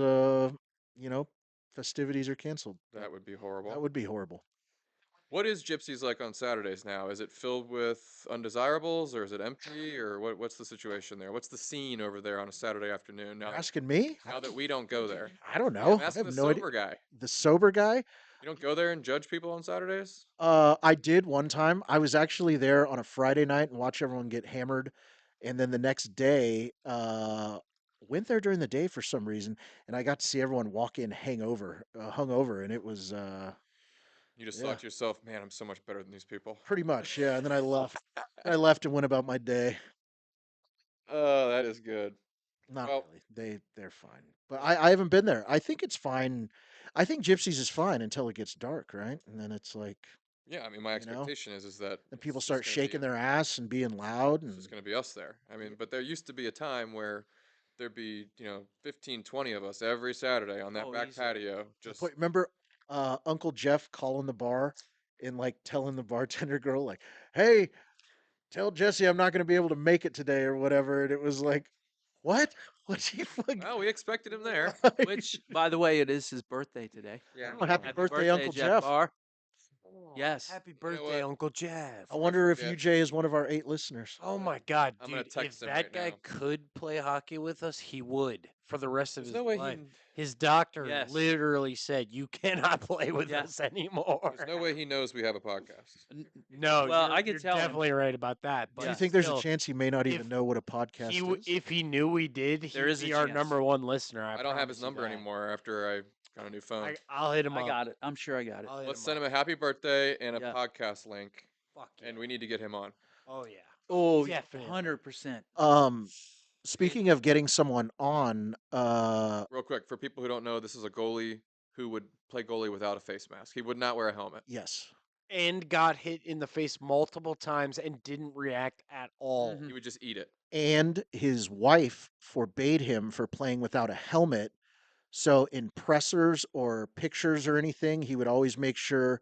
festivities are canceled. That would be horrible. That would be horrible. What is Gypsies like on Saturdays now? Is it filled with undesirables, or is it empty, or what's the situation there? What's the scene over there on a Saturday afternoon now You're that, asking me? now that we don't go there? I don't Yeah, know. I'm I asking have the no idea. sober guy. The sober guy? You don't go there and judge people on Saturdays? I did one time. I was actually there on a Friday night and watched everyone get hammered. And then the next day, went there during the day for some reason, and I got to see everyone walk in hungover, and it was You just yeah, thought to yourself, man, I'm so much better than these people. pretty much, yeah. And then I left. I left and went about my day. Oh, that is good. Not Well, really. They're fine. But I haven't been there. I think it's fine. I think Gypsies is fine until it gets dark, right? And then it's like, yeah, I mean, my you know, expectation is that then people it's just start gonna shaking be their ass and being loud it's and just gonna be us there. I mean, but there used to be a time where there'd be 15, 20 of us every Saturday on that Oh, back easily. patio. Just remember Uncle Jeff calling the bar and like telling the bartender girl like, "Hey, tell Jesse I'm not going to be able to make it today or whatever." And it was like, "What? What's he fucking well, we expected him there. Which, by the way, it is his birthday today. Yeah. Oh, happy birthday, Uncle Jeff. Barr. Yes. Happy know birthday, what? Uncle Jeff. I wonder if forget. UJ is one of our 8 listeners. Oh my God, I'm gonna dude! If text him that right guy now. could play hockey with us, he would for the rest of There's his no way life. he. His doctor Yes. literally said, "You cannot play with Yeah. us anymore." There's no way he knows we have a podcast. No, Well, you're, I could you're tell him. definitely right about that. But Do you Yeah. think there's a still, chance he may not if even know what a podcast he is? if he knew we did, There he'd is a be our chance. number one listener. I don't have his promise you number that. anymore after I got a new phone. I'll hit him I up. got it. I'm sure I got it. I'll hit Let's him send up. him a happy birthday and a Yeah. podcast link, Fuck yeah. and we need to get him on. Oh yeah. Oh, Definitely. 100%. Speaking of getting someone on, Real quick, for people who don't know, this is a goalie who would play goalie without a face mask. He would not wear a helmet. yes. And got hit in the face multiple times and didn't react at all. Mhm. He would just eat it. And his wife forbade him for playing without a helmet. So in pressers or pictures or anything, he would always make sure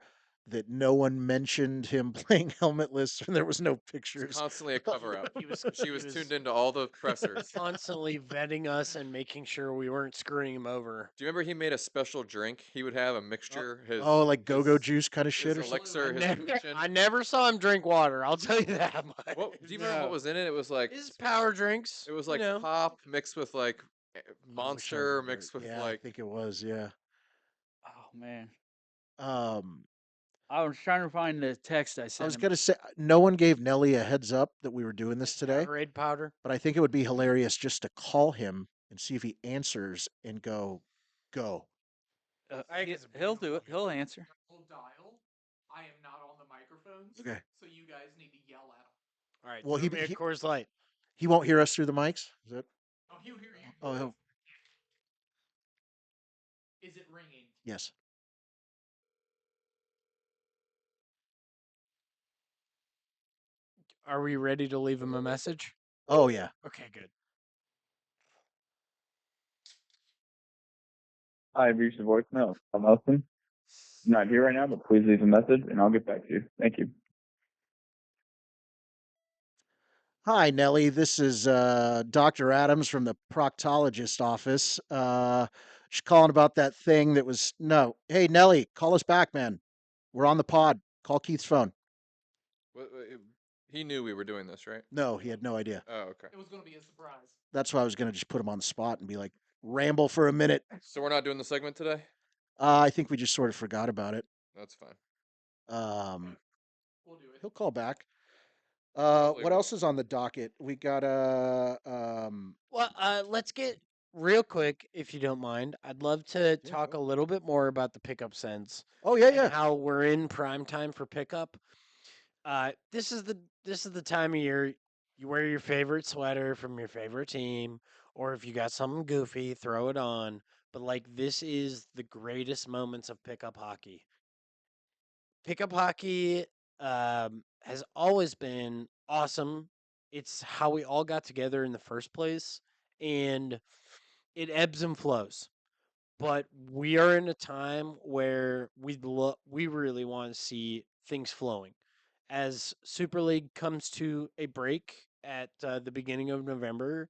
that no one mentioned him playing helmetless and there was no It's pictures. constantly a cover up. He was She was tuned into all the pressers. constantly vetting us and making sure we weren't screwing him over. Do you remember he made a special drink? He would have a mixture. His Oh, like go-go his- juice kind of his shit or something? elixir, his never, potion. I never saw him drink water. I'll tell you that much. What do you remember? What No. was in it? It was like His power drinks? it was you like know. pop mixed with like I wish I Monster remember mixed it. with Yeah, I like think it was, yeah. Oh, man. Um, I was trying to find the text I I sent was him. gonna say no one gave Nelly a heads up that we were doing this today, Powerade powder. but I think it would be hilarious just to call him and see if he answers and go. I think it's a He'll big do it. He'll answer. Hold dial. I am not on the microphones. Okay. So you guys need to yell at him. All right. Well, Well, he- he, he- Coors Light. He won't hear us through the mics. Is that? Oh, he'll hear you. Oh, Is it ringing? yes. Are we ready to leave him a message? Oh yeah. Okay, good. Hi, I've reached the voicemail. I'm Nelson. I'm not here right now, but please leave a message and I'll get back to you. Thank you. Hi, Nellie. This is Dr. Adams from the proctologist office. Just calling about that thing that was no. Hey, Nellie, call us back, man. We're on the pod. Call Keith's phone. He knew we were doing this, right? No, he had no idea. Oh, okay. It was going to be a surprise. That's why I was going to just put him on the spot and be like, ramble for a minute. So we're not doing the segment today? I think we just sort of forgot about it. That's fine. We'll do it. He'll call back. Hopefully What we'll. else is on the docket? We got Well, let's get real quick, if you don't mind. I'd love to talk a little bit more about the pickup sense. Oh yeah, and yeah. how we're in prime time for pickup. This is the time of year you wear your favorite sweater from your favorite team, or if you got something goofy, throw it on. But like this is the greatest moments of pickup hockey. Pickup hockey has always been awesome. It's how we all got together in the first place, and it ebbs and flows. But we are in a time where we really want to see things flowing. As Super League comes to a break at the beginning of November,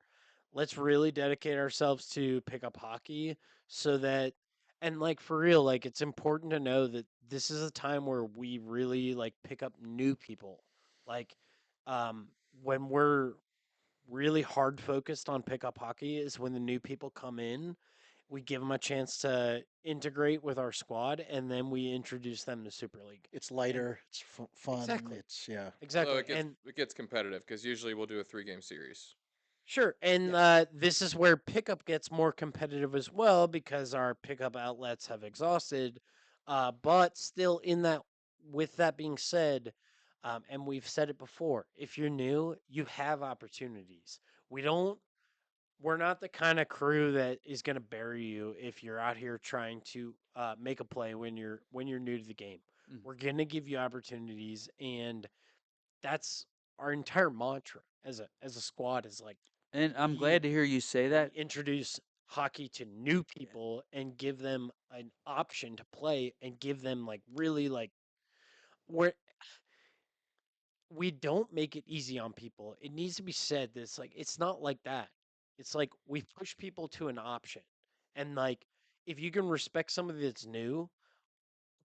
let's really dedicate ourselves to pick up hockey so that and like for real, like it's important to know that this is a time where we really like pick up new people. Like um when we're really hard focused on pickup hockey is when the new people come in. We give them a chance to integrate with our squad, and then we introduce them to Super League. It's lighter. It's fun. Exactly. It's yeah. Although Exactly. And it gets competitive because usually we'll do a 3-game series. sure. And this is where pickup gets more competitive as well because our pickup outlets have exhausted. But still, with that being said, and we've said it before, if you're new, you have opportunities. We don't we're not the kind of crew that is going to bury you if you're out here trying to make a play when you're new to the game. Mm. We're going to give you opportunities, and that's our entire mantra as a squad is like And I'm we, glad to hear you say we that. introduce hockey to new people and give them an option to play and give them like really like where we don't make it easy on people. It needs to be said that it's not like that. It's like we push people to an option. And like if you can respect somebody that's new,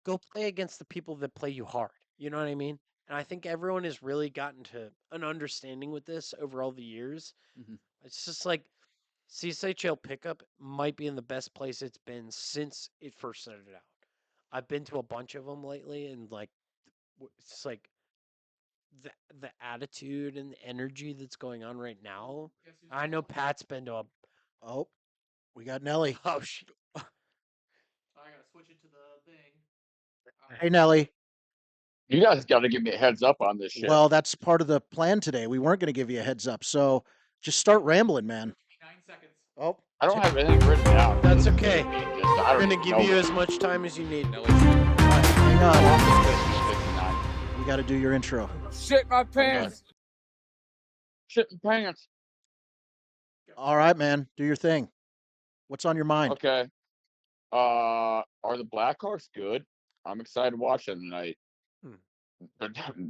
go play against the people that play you hard. You know what I mean? And I think everyone has really gotten to an understanding with this over all the years. Mhm. It's just like CSHL pickup might be in the best place it's been since it first started out. I've been to a bunch of them lately, and like it's like the attitude and the energy that's going on right now. I know Pat's been to a Oh, we got Nellie. oh shit. I gotta switch it to the thing. Hey, Nellie. You guys got to give me a heads up on this shit. Well, that's part of the plan today. We weren't going to give you a heads up, so just start rambling, man. 9 seconds. Oh, I don't have anything written down. That's This is okay. gonna be just- I We're don't gonna even give know you this. as much time as you need. Nelly's hang How on. long is this? 59. We got to do your intro. Shit my pants. Shit in pants. All right, man. Do your thing. What's on your mind? Okay. Are the Blackhawks good? I'm excited to watch them tonight.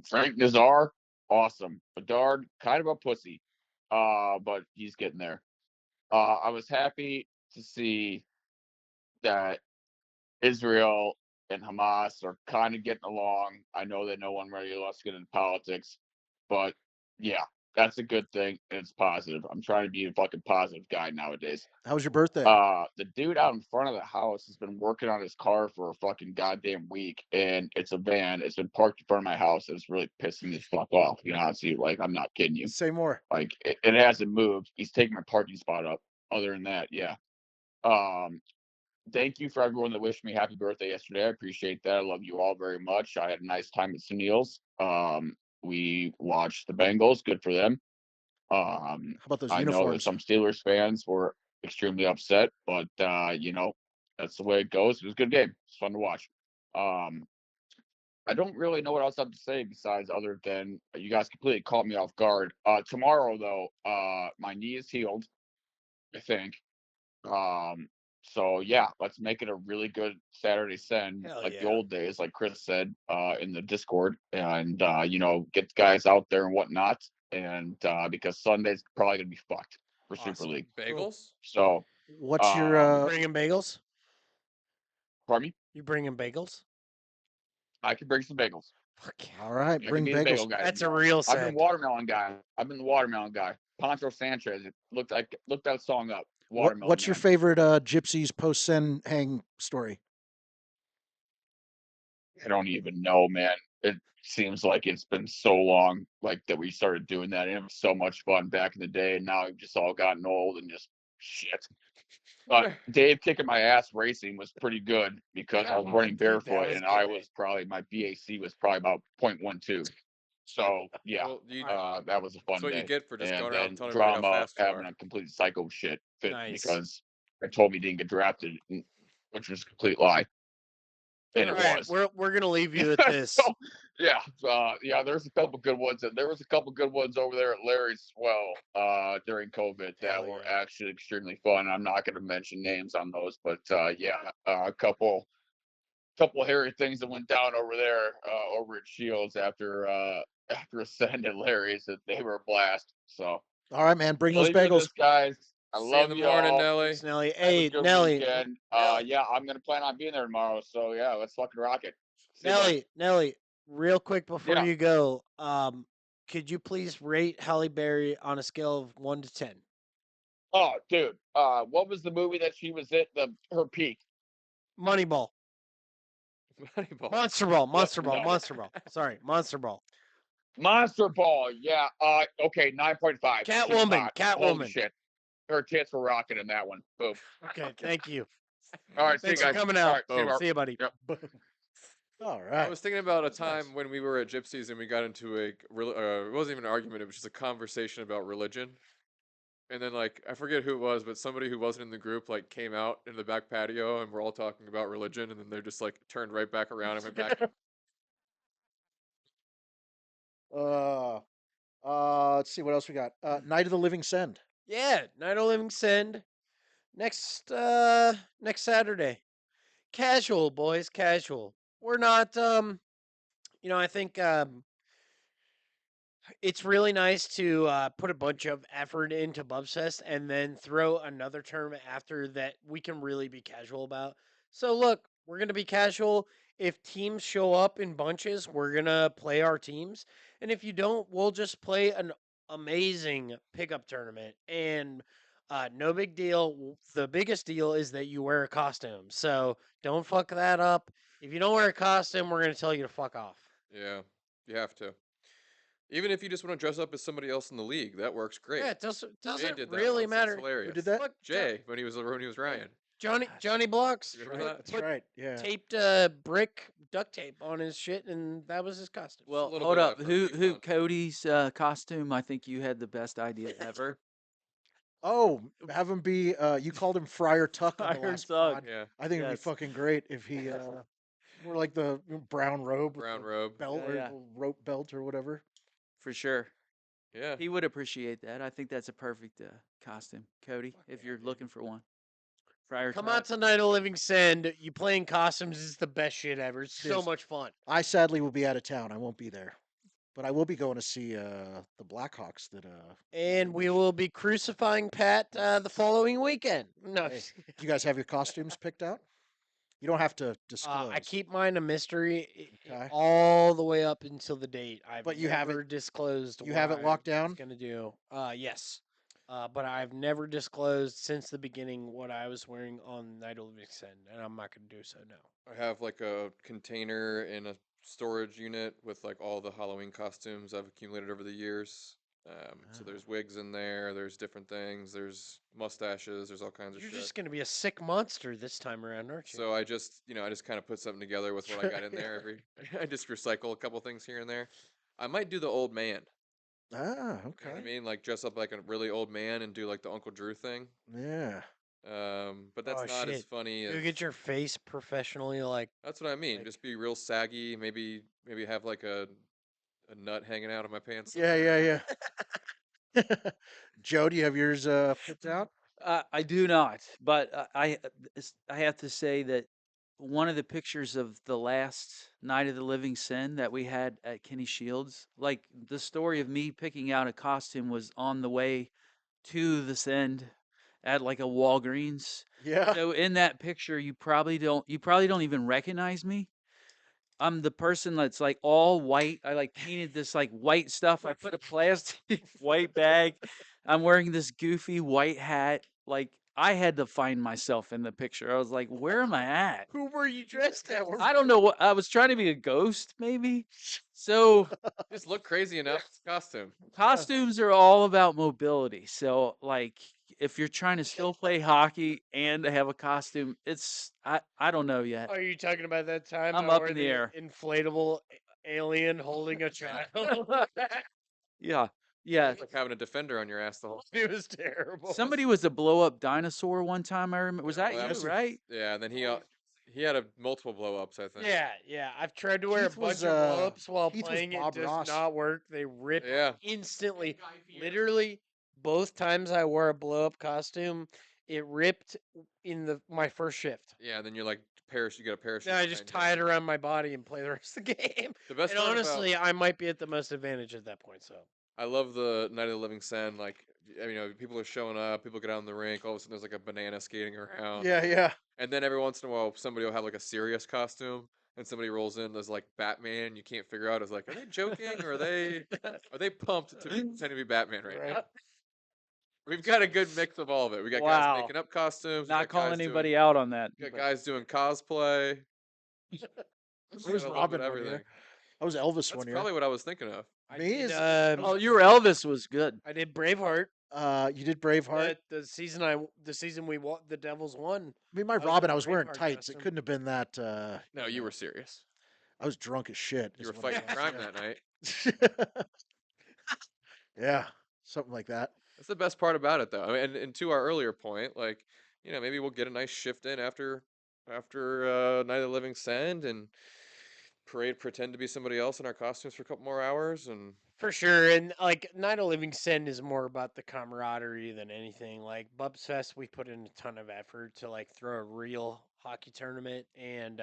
Frank Nazar, awesome. Bedard, kind of a pussy. But he's getting there. I was happy to see that Israel and Hamas are kind of getting along. I know that no one really wants to get into politics, but yeah, that's a good thing and it's positive. I'm trying to be a fucking positive guy nowadays. How was your birthday? The dude out in front of the house has been working on his car for a fucking goddamn week, and it's a van. It's been parked in front of my house, and it's really pissing me the fuck off. You know, honestly, like I'm not kidding you. Say more. Like it hasn't moved. He's taking my parking spot up. Other than that, yeah. Thank you for everyone that wished me happy birthday yesterday. I appreciate that. I love you all very much. I had a nice time at Sunil's. We watched the Bengals. Good for them. How about those I know that uniforms? some Steelers fans were extremely upset, but that's the way it goes. It was a good game. It's fun to watch. I don't really know what else I have to say besides other than you guys completely caught me off guard. Tomorrow though, my knee is healed, I think. Um, so yeah, let's make it a really good Saturday send, Hell like the yeah. old days, like Chris said, in the Discord, and get guys out there and whatnot. And because Sunday's probably gonna be fucked for Super Awesome. League. Cool. Bagels? So, What's your You um, bringing bagels? pardon me, You bringing bagels? I can bring some bagels. Fuck yeah. all right? I can Bring be the bagels. bagel guy That's a tomorrow. real I've been send. watermelon guy. I've been the watermelon guy. Poncho Sanchez. Looked that song up. Watermelon What's your man. favorite Gypsies post send hang story? I don't even know, man. It seems like it's been so long, like that we started doing that, and it was so much fun back in the day. And now we've just all gotten old and just shit. But Dave kicking my ass racing was pretty good because I was running Dude, that barefoot, was and I great. was probably my BAC was probably about 0.12. So yeah, Well, you, that was a that's fun what you day. get for just And going around then telling everybody how drama fast you having are. a complete psycho shit fit Nice. because I told me he didn't get drafted, which was a complete lie, and All it right, was. we're gonna leave you at this. So yeah, there's a couple good ones. There was a couple good ones over there at Larry's as well during COVID that Hell were yeah. actually extremely fun. I'm not going to mention names on those, but a couple hairy things that went down over there over at Shields after Ascend at Larry's that they were a blast. So All right, man. Bring I'll those leave you with bagels. this, guys. I See you in love the you morning, all. Nelly. Thanks, Nelly. Have a Hey, good Nelly. weekend. Nelly. Yeah, I'm gonna plan on being there tomorrow. So yeah, let's fucking rock it. See you, buddy. Nelly, real quick before Yeah. you go, could you please rate Halle Berry on a scale of 1 to 10? Oh, dude. What was the movie that she was at her peak? Moneyball. Moneyball. Monster Ball. What? Monster Ball. No. Monster Ball. Sorry, Monster Ball. Monster Ball. Yeah. Okay. 9.5. She was Catwoman. hot. Holy Catwoman. shit. Her tits were rocking in that one. Boom. Okay, thank you. All right. See you Thanks for guys. coming All out. right. See you tomorrow. See you, buddy. Yep. All I right. was thinking about a That's nice. time when we were at Gypsies and we got into it wasn't even an argument, it was just a conversation about religion. And then like I forget who it was, but somebody who wasn't in the group like came out in the back patio and we're all talking about religion and then they're just like turned right back around and went back. uh, let's see what else we got. Night of the Living Send. Yeah, Night of Living Send. Next next Saturday. Casual, boys, casual. We're not I think it's really nice to put a bunch of effort into Bubs Fest and then throw another tournament after that we can really be casual about. So look, we're gonna be casual. If teams show up in bunches, we're gonna play our teams, and if you don't, we'll just play an amazing pickup tournament. And no big deal. The biggest deal is that you wear a costume. So don't fuck that up. If you don't wear a costume, we're gonna tell you to fuck off. Yeah, you have to. Even if you just want to dress up as somebody else in the league, that works great. Yeah, it Jay doesn't did that really once. It's matter. hilarious. Who did that? Look, Jay when he was Ryan. Johnny Blocks You remember that? That's put right. Yeah. taped brick duct tape on his shit, and that was his costume. Just a Well, little hold bit of up. effort, be Who fun. Cody's costume? I think you had the best idea ever. Oh, have him be. You called him Friar Tuck on the Friar last Tuck. pod. Yeah, I think it'd be Yes. fucking great if he wore like the brown robe with brown the robe. belt Yeah, or yeah, rope belt or whatever. for sure. Yeah. He would appreciate that. I think that's a perfect costume, Cody. Fuck If yeah, you're dude. looking for one, Friar Come Tuck. out to Night of Living Send. You playing costumes is the best shit ever. It's It so is. much fun. I sadly will be out of town. I won't be there, but I will be going to see the Blackhawks. That And we will be crucifying Pat the following weekend. No, Hey, do you guys have your costumes picked out? You don't have to disclose. I keep mine a mystery Okay. all the way up until the date. I've But you have never disclosed You what have it I locked was down. gonna do. Yes. But I've never disclosed since the beginning what I was wearing on Night of Living Sin, and I'm not gonna do so now. I have like a container in a storage unit with like all the Halloween costumes I've accumulated over the years. So Oh. there's wigs in there, there's different things, there's mustaches, there's all kinds of You're shit. just gonna be a sick monster this time around, aren't you? So I just kind of put something together with what I got in there every. I just recycle a couple things here and there. I might do the old man. Ah, You know what I okay. mean? Like dress up like a really old man and do like the Uncle Drew thing. Yeah. But that's Oh not as shit! funny You as. get your face professionally That's what I mean. like Just be real saggy. Maybe have like a nut hanging out of my pants. Yeah, somewhere. yeah. Joe, do you have yours picked out? I do not, but I have to say that one of the pictures of the last Night of the Living Sin that we had at Kenny Shields, like the story of me picking out a costume was on the way to the send at like a Walgreens. Yeah. So in that picture, you probably don't even recognize me. I'm the person that's like all white. I like painted this like white stuff. I put a plastic white bag. I'm wearing this goofy white hat. Like I had to find myself in the picture. I was like, where am I at? who were you dressed as? I don't know what I was trying to be a ghost, maybe. So Just look crazy enough. It's a costume. costumes are all about mobility. So like if you're trying to still play hockey and have a costume, I don't know yet. Are you talking about that time I'm I up wore in the the air. inflatable alien holding a child? Yeah. Yeah. It's like having a defender on your ass the whole. It was terrible. Somebody was a blow up dinosaur one time. I remember. Was Yeah, that well, you, Jesse. right? Yeah, and then he had a multiple blow ups. I think. Yeah. I've tried to wear a Keith was bunch of blow-ups while Keith was playing. It Bob does Ross. not work. They rip Yeah. instantly. Literally, both times I wore a blow-up costume, it ripped in my first shift. Yeah, and then you're like parachute. You got a parachute. Then I just behind tie you. it around my body and play the rest of the game. The best And part honestly, I might be at the most advantage at that point. So I love the Night of the Living Sin. Like, people are showing up. People get out in the rink. All of a sudden, there's like a banana skating around. Yeah. And then every once in a while, somebody will have like a serious costume, and somebody rolls in as like Batman. You can't figure out, is like, are they joking or are they pumped to pretend to be Batman right now? We've got a good mix of all of it. We got guys Wow. making up costumes. We Not got calling guys doing anybody out on that. we got but- guys doing cosplay. We I was got a little bit Robin of one year. everything. I was Elvis That's one year. probably what I was thinking of. Me is Oh, your Elvis was good. I did Braveheart. you did Braveheart. The season the Devils won. I mean, my I was Robin, in I a was wearing Braveheart tights. It costume. couldn't have been that. No, you were serious. I was drunk as shit. You is were what it fighting was, crime yeah. that night. Yeah, something like that. That's the best part about it, though. I mean, and to our earlier point, like, maybe we'll get a nice shift in after Night of the Living Send and pretend to be somebody else in our costumes for a couple more hours, and For sure, and like Night of Living Sin is more about the camaraderie than anything. Like Bubs Fest, we put in a ton of effort to like throw a real hockey tournament, and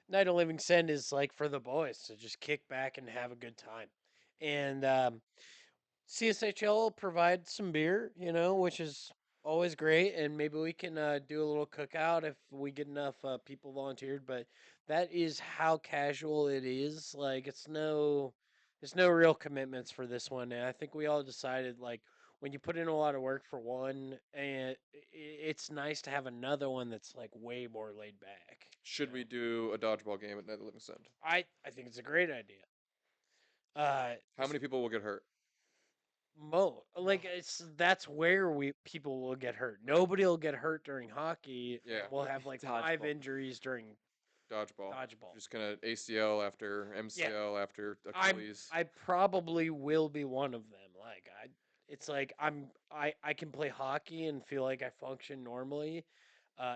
Night of Living Sin is like for the boys to just kick back and have a good time. And CSHL provides some beer, which is always great, and maybe we can do a little cookout if we get enough people volunteered. But that is how casual it is. Like there's no real commitments for this one, and I think we all decided like when you put in a lot of work for one, and it's nice to have another one that's like way more laid back. should we do a dodgeball game at Night of the Living Send? I think it's a great idea. How many people will get hurt? Like that's where we people will get hurt. Nobody will get hurt during hockey. Yeah. We'll have like 5 Dodgeball. injuries during Dodgeball. dodgeball. Just gonna ACL after MCL after Achilles. I probably will be one of them. Like it's like I can play hockey and feel like I function normally.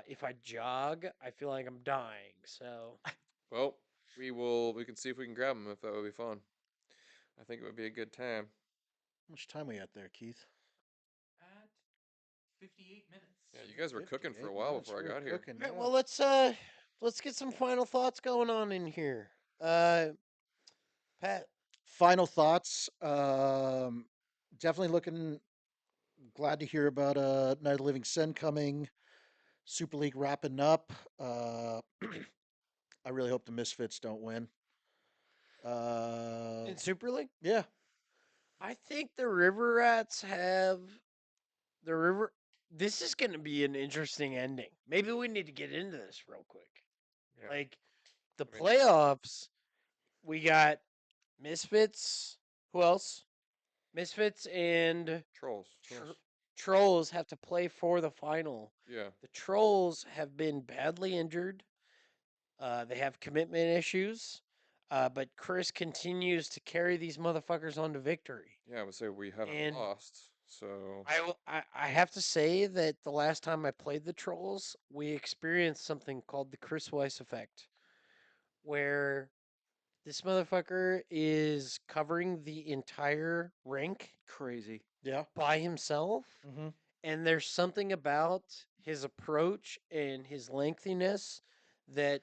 If I jog, I feel like I'm dying. So Well, we can see if we can grab them if that would be fun. I think it would be a good time. How much time we got there, Keith? At 58 minutes. Yeah, you guys were cooking for a 58 while minutes, before I we were got here. cooking, okay, yeah. well let's get some final thoughts going on in here. Pat, Final thoughts. Definitely glad to hear about Night of the Living Sin coming. Super League wrapping up. I really hope the Misfits don't win. in Super League, Yeah. I think the River Rats have the River. This is going to be an interesting ending. Maybe we need to get into this real quick. Yeah. Like the I mean- playoffs, we got Misfits. Who else? Misfits and Trolls. Trolls have to play for the final. Yeah. The Trolls have been badly injured. They have commitment issues. But Chris continues to carry these motherfuckers on to victory. Yeah, I would say we haven't And lost. So I have to say that the last time I played the Trolls, we experienced something called the Chris Weiss effect, where this motherfucker is covering the entire rink Crazy. Yeah. by himself, Mm-hmm. and there's something about his approach and his lengthiness that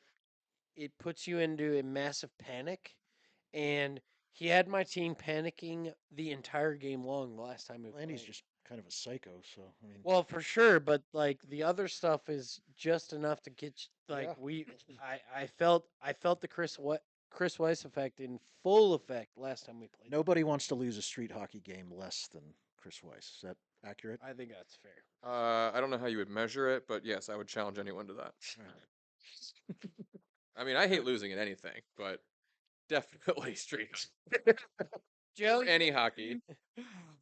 it puts you into a massive panic. And he had my team panicking the entire game long the last time we Landy's played. just kind of a psycho, so I mean, Well, for sure, but like the other stuff is just enough to get you, like yeah. I felt the Chris Weiss effect in full effect last time we played. Nobody wants to lose a street hockey game less than Chris Weiss. Is that accurate? I think that's fair. I don't know how you would measure it, but yes, I would challenge anyone to that. I mean, I hate losing in anything, but definitely streaks Joe, or any hockey.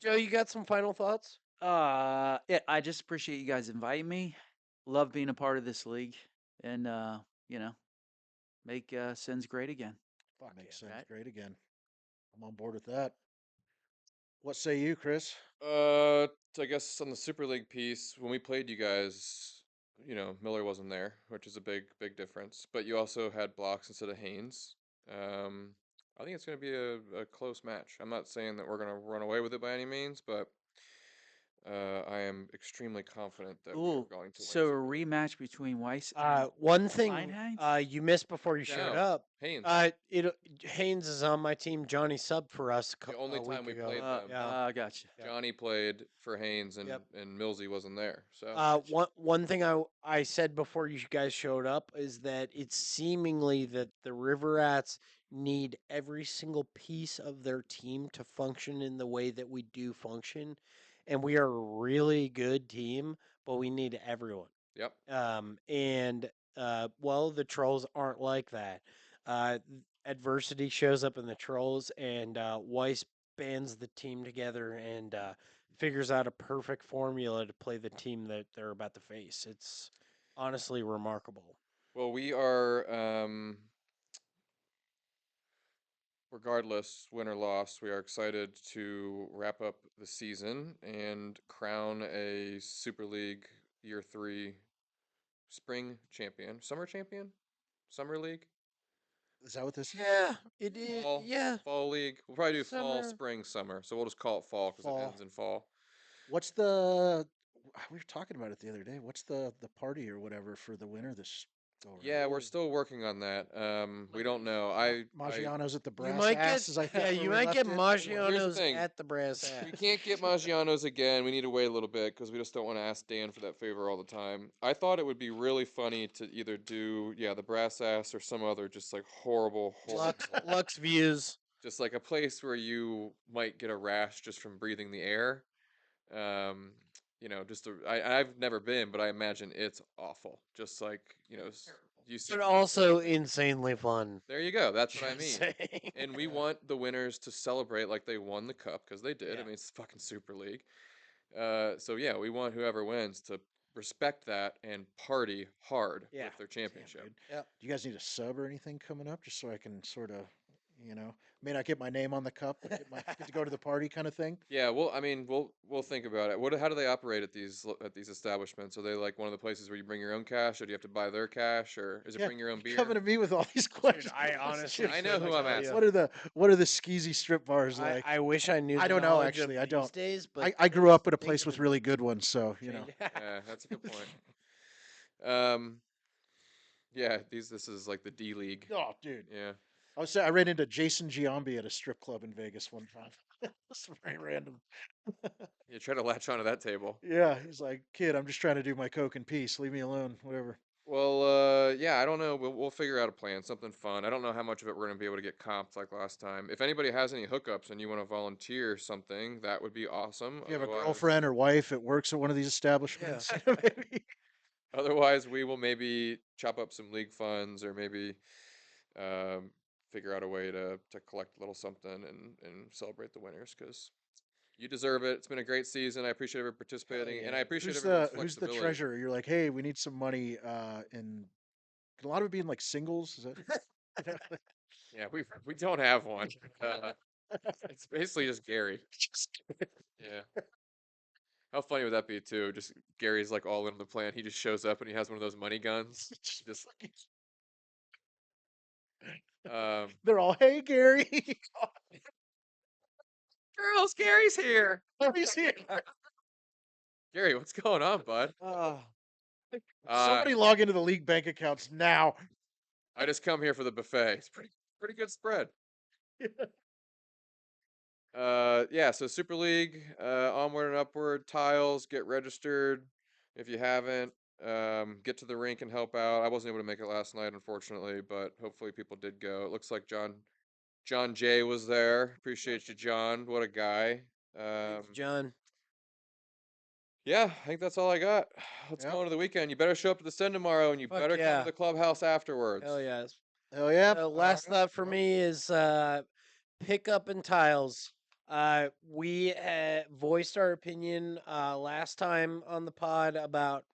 Joe, you got some final thoughts? Yeah, I just appreciate you guys inviting me. Love being a part of this league, and you know, make Sens great again. Fuck Makes yeah. sense. Great again. I'm on board with that. What say you, Chris? I guess on the Super League piece, when we played you guys, Miller wasn't there, which is a big difference. But you also had blocks instead of Haynes. Um, I think it's going to be a close match. I'm not saying that we're going to run away with it by any means, but I am extremely confident that we are Ooh, going to win so a Super League. rematch between Weiss and One thing Einheinz? you missed before you showed No, up. Haynes. It Haynes is on my team. Johnny subbed for us The a only time week we ago. played them, Yeah. Gotcha. Yep. Johnny played for Haynes Yep. and Millsy wasn't there. So Gotcha. One thing I said before you guys showed up is that it's seemingly that the River Rats need every single piece of their team to function in the way that we do function, and we are a really good team, but we need everyone. yep. And well, the Trolls aren't like that. Adversity shows up in the Trolls, and Weiss bands the team together and figures out a perfect formula to play the team that they're about to face. It's honestly remarkable. Well, we are regardless, win or loss, we are excited to wrap up the season and crown a Super League Year 3 spring champion. Summer champion? Summer League? Is that what this is? Yeah, it is. Fall? Yeah, Fall League? We'll probably do fall, summer. spring, summer. So we'll just call it fall because it Fall. ends in fall. What's the? We were talking about it the other day. What's the party or whatever for the winter this go Yeah, around? we're still working on that. We don't know. I Maggiano's at the You brass might get asses. I think yeah, where you we might get left it. Well, here's the Maggiano's thing. at the brass We ass. can't get Maggiano's again. We need to wait a little bit because we just don't want to ask Dan for that favor all the time. I thought it would be really funny to either do, yeah, the brass ass or some other just like horrible, Lux views. just like a place where you might get a rash just from breathing the air. Um, I've never been, but I imagine it's awful. Just like, you see, But also insanely fun. there you go. That's what I Just mean. saying. And we want the winners to celebrate like they won the cup because they did. I Yeah. mean, it's fucking Super League. So yeah, we want whoever wins to respect that and party hard Yeah. with their Damn, championship. dude. Do you guys need a sub or anything coming up, just so I can sort of, may not get my name on the cup, but get to go to the party kind of thing? Yeah, well, I mean, we'll think about it. How do they operate at these establishments? Are they like one of the places where you bring your own cash, or do you have to buy their cash, or is it Yeah, bring your own you're beer? coming to me with all these questions. I honestly I know who couldn't I'm tell asking. you. What are the skeezy strip bars like? I wish I knew I the don't know knowledge actually. of I these don't. days, but I grew up at a things place have with been really good ones, so changed. Yeah, that's a good point. Um, yeah, this is like the D League. Oh, dude. Yeah, I ran into Jason Giambi at a strip club in Vegas one time. It's very random. you try to latch onto that table. Yeah, he's like, kid, I'm just trying to do my coke in peace. Leave me alone. Whatever. Well, yeah, I don't know. We'll figure out a plan, something fun. I don't know how much of it we're gonna be able to get comped like last time. If anybody has any hookups and you want to volunteer something, that would be awesome. If you have a Otherwise, girlfriend or wife that works at one of these establishments, maybe. otherwise we will maybe chop up some league funds or maybe um, figure out a way to collect a little something and celebrate the winners because you deserve it. It's been a great season. I appreciate everyone Hell participating, and yeah. I appreciate Who's everyone's the flexibility. treasurer? You're like, hey, we need some money. And can a lot of it be in like singles? Is that? You know, Yeah, we don't have one. It's basically just Gary. just Yeah. How funny would that be too? Just Gary's like all in on the plan. He just shows up and he has one of those money guns. Just They're all, hey, Gary. girls, Gary's here. Gary's here. Gary, what's going on, bud? Somebody log into the league bank accounts now. I just come here for the buffet. It's pretty good spread. Yeah, so Super League, onward and upward, tiles, get registered if you haven't. Get to the rink and help out. I wasn't able to make it last night, unfortunately, but hopefully people did go. It looks like John Jay was there. Appreciate you, John. What a guy. Thank you, John. Yeah, I think that's all I got. Let's Yep. go into the weekend. You better show up to the Sen tomorrow, and you Fuck better come yeah. to the clubhouse afterwards. Hell yes. Hell yeah. So last thought for me is pickup and tiles. We voiced our opinion last time on the pod about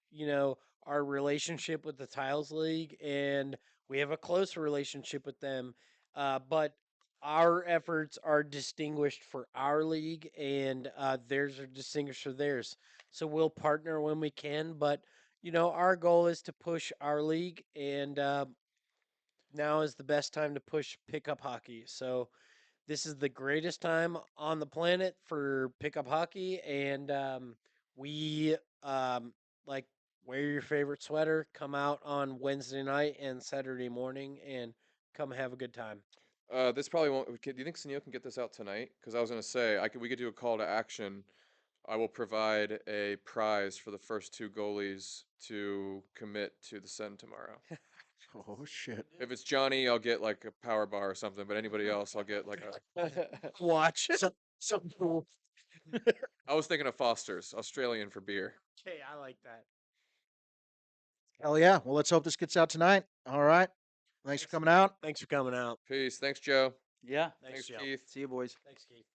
our relationship with the Tiles League, and we have a close relationship with them. But our efforts are distinguished for our league, and theirs are distinguished for theirs. So we'll partner when we can, but our goal is to push our league, and now is the best time to push pickup hockey. So this is the greatest time on the planet for pickup hockey, and we like wear your favorite sweater, come out on Wednesday night and Saturday morning, and come have a good time. This probably won't. Do you think Sunil can get this out tonight? Because I was gonna say we could do a call to action. I will provide a prize for the first two goalies to commit to the Sen tomorrow. Oh, shit. If it's Johnny, I'll get like a power bar or something. But anybody else, I'll get like a. Watch. Something cool. I was thinking of Foster's, Australian for beer. Okay, I like that. Hell yeah. Well, let's hope this gets out tonight. All right. Thanks for coming out. Thanks for coming out. Peace. Thanks, Joe. Yeah. Thanks, Joe. Keith. See you, boys. Thanks, Keith.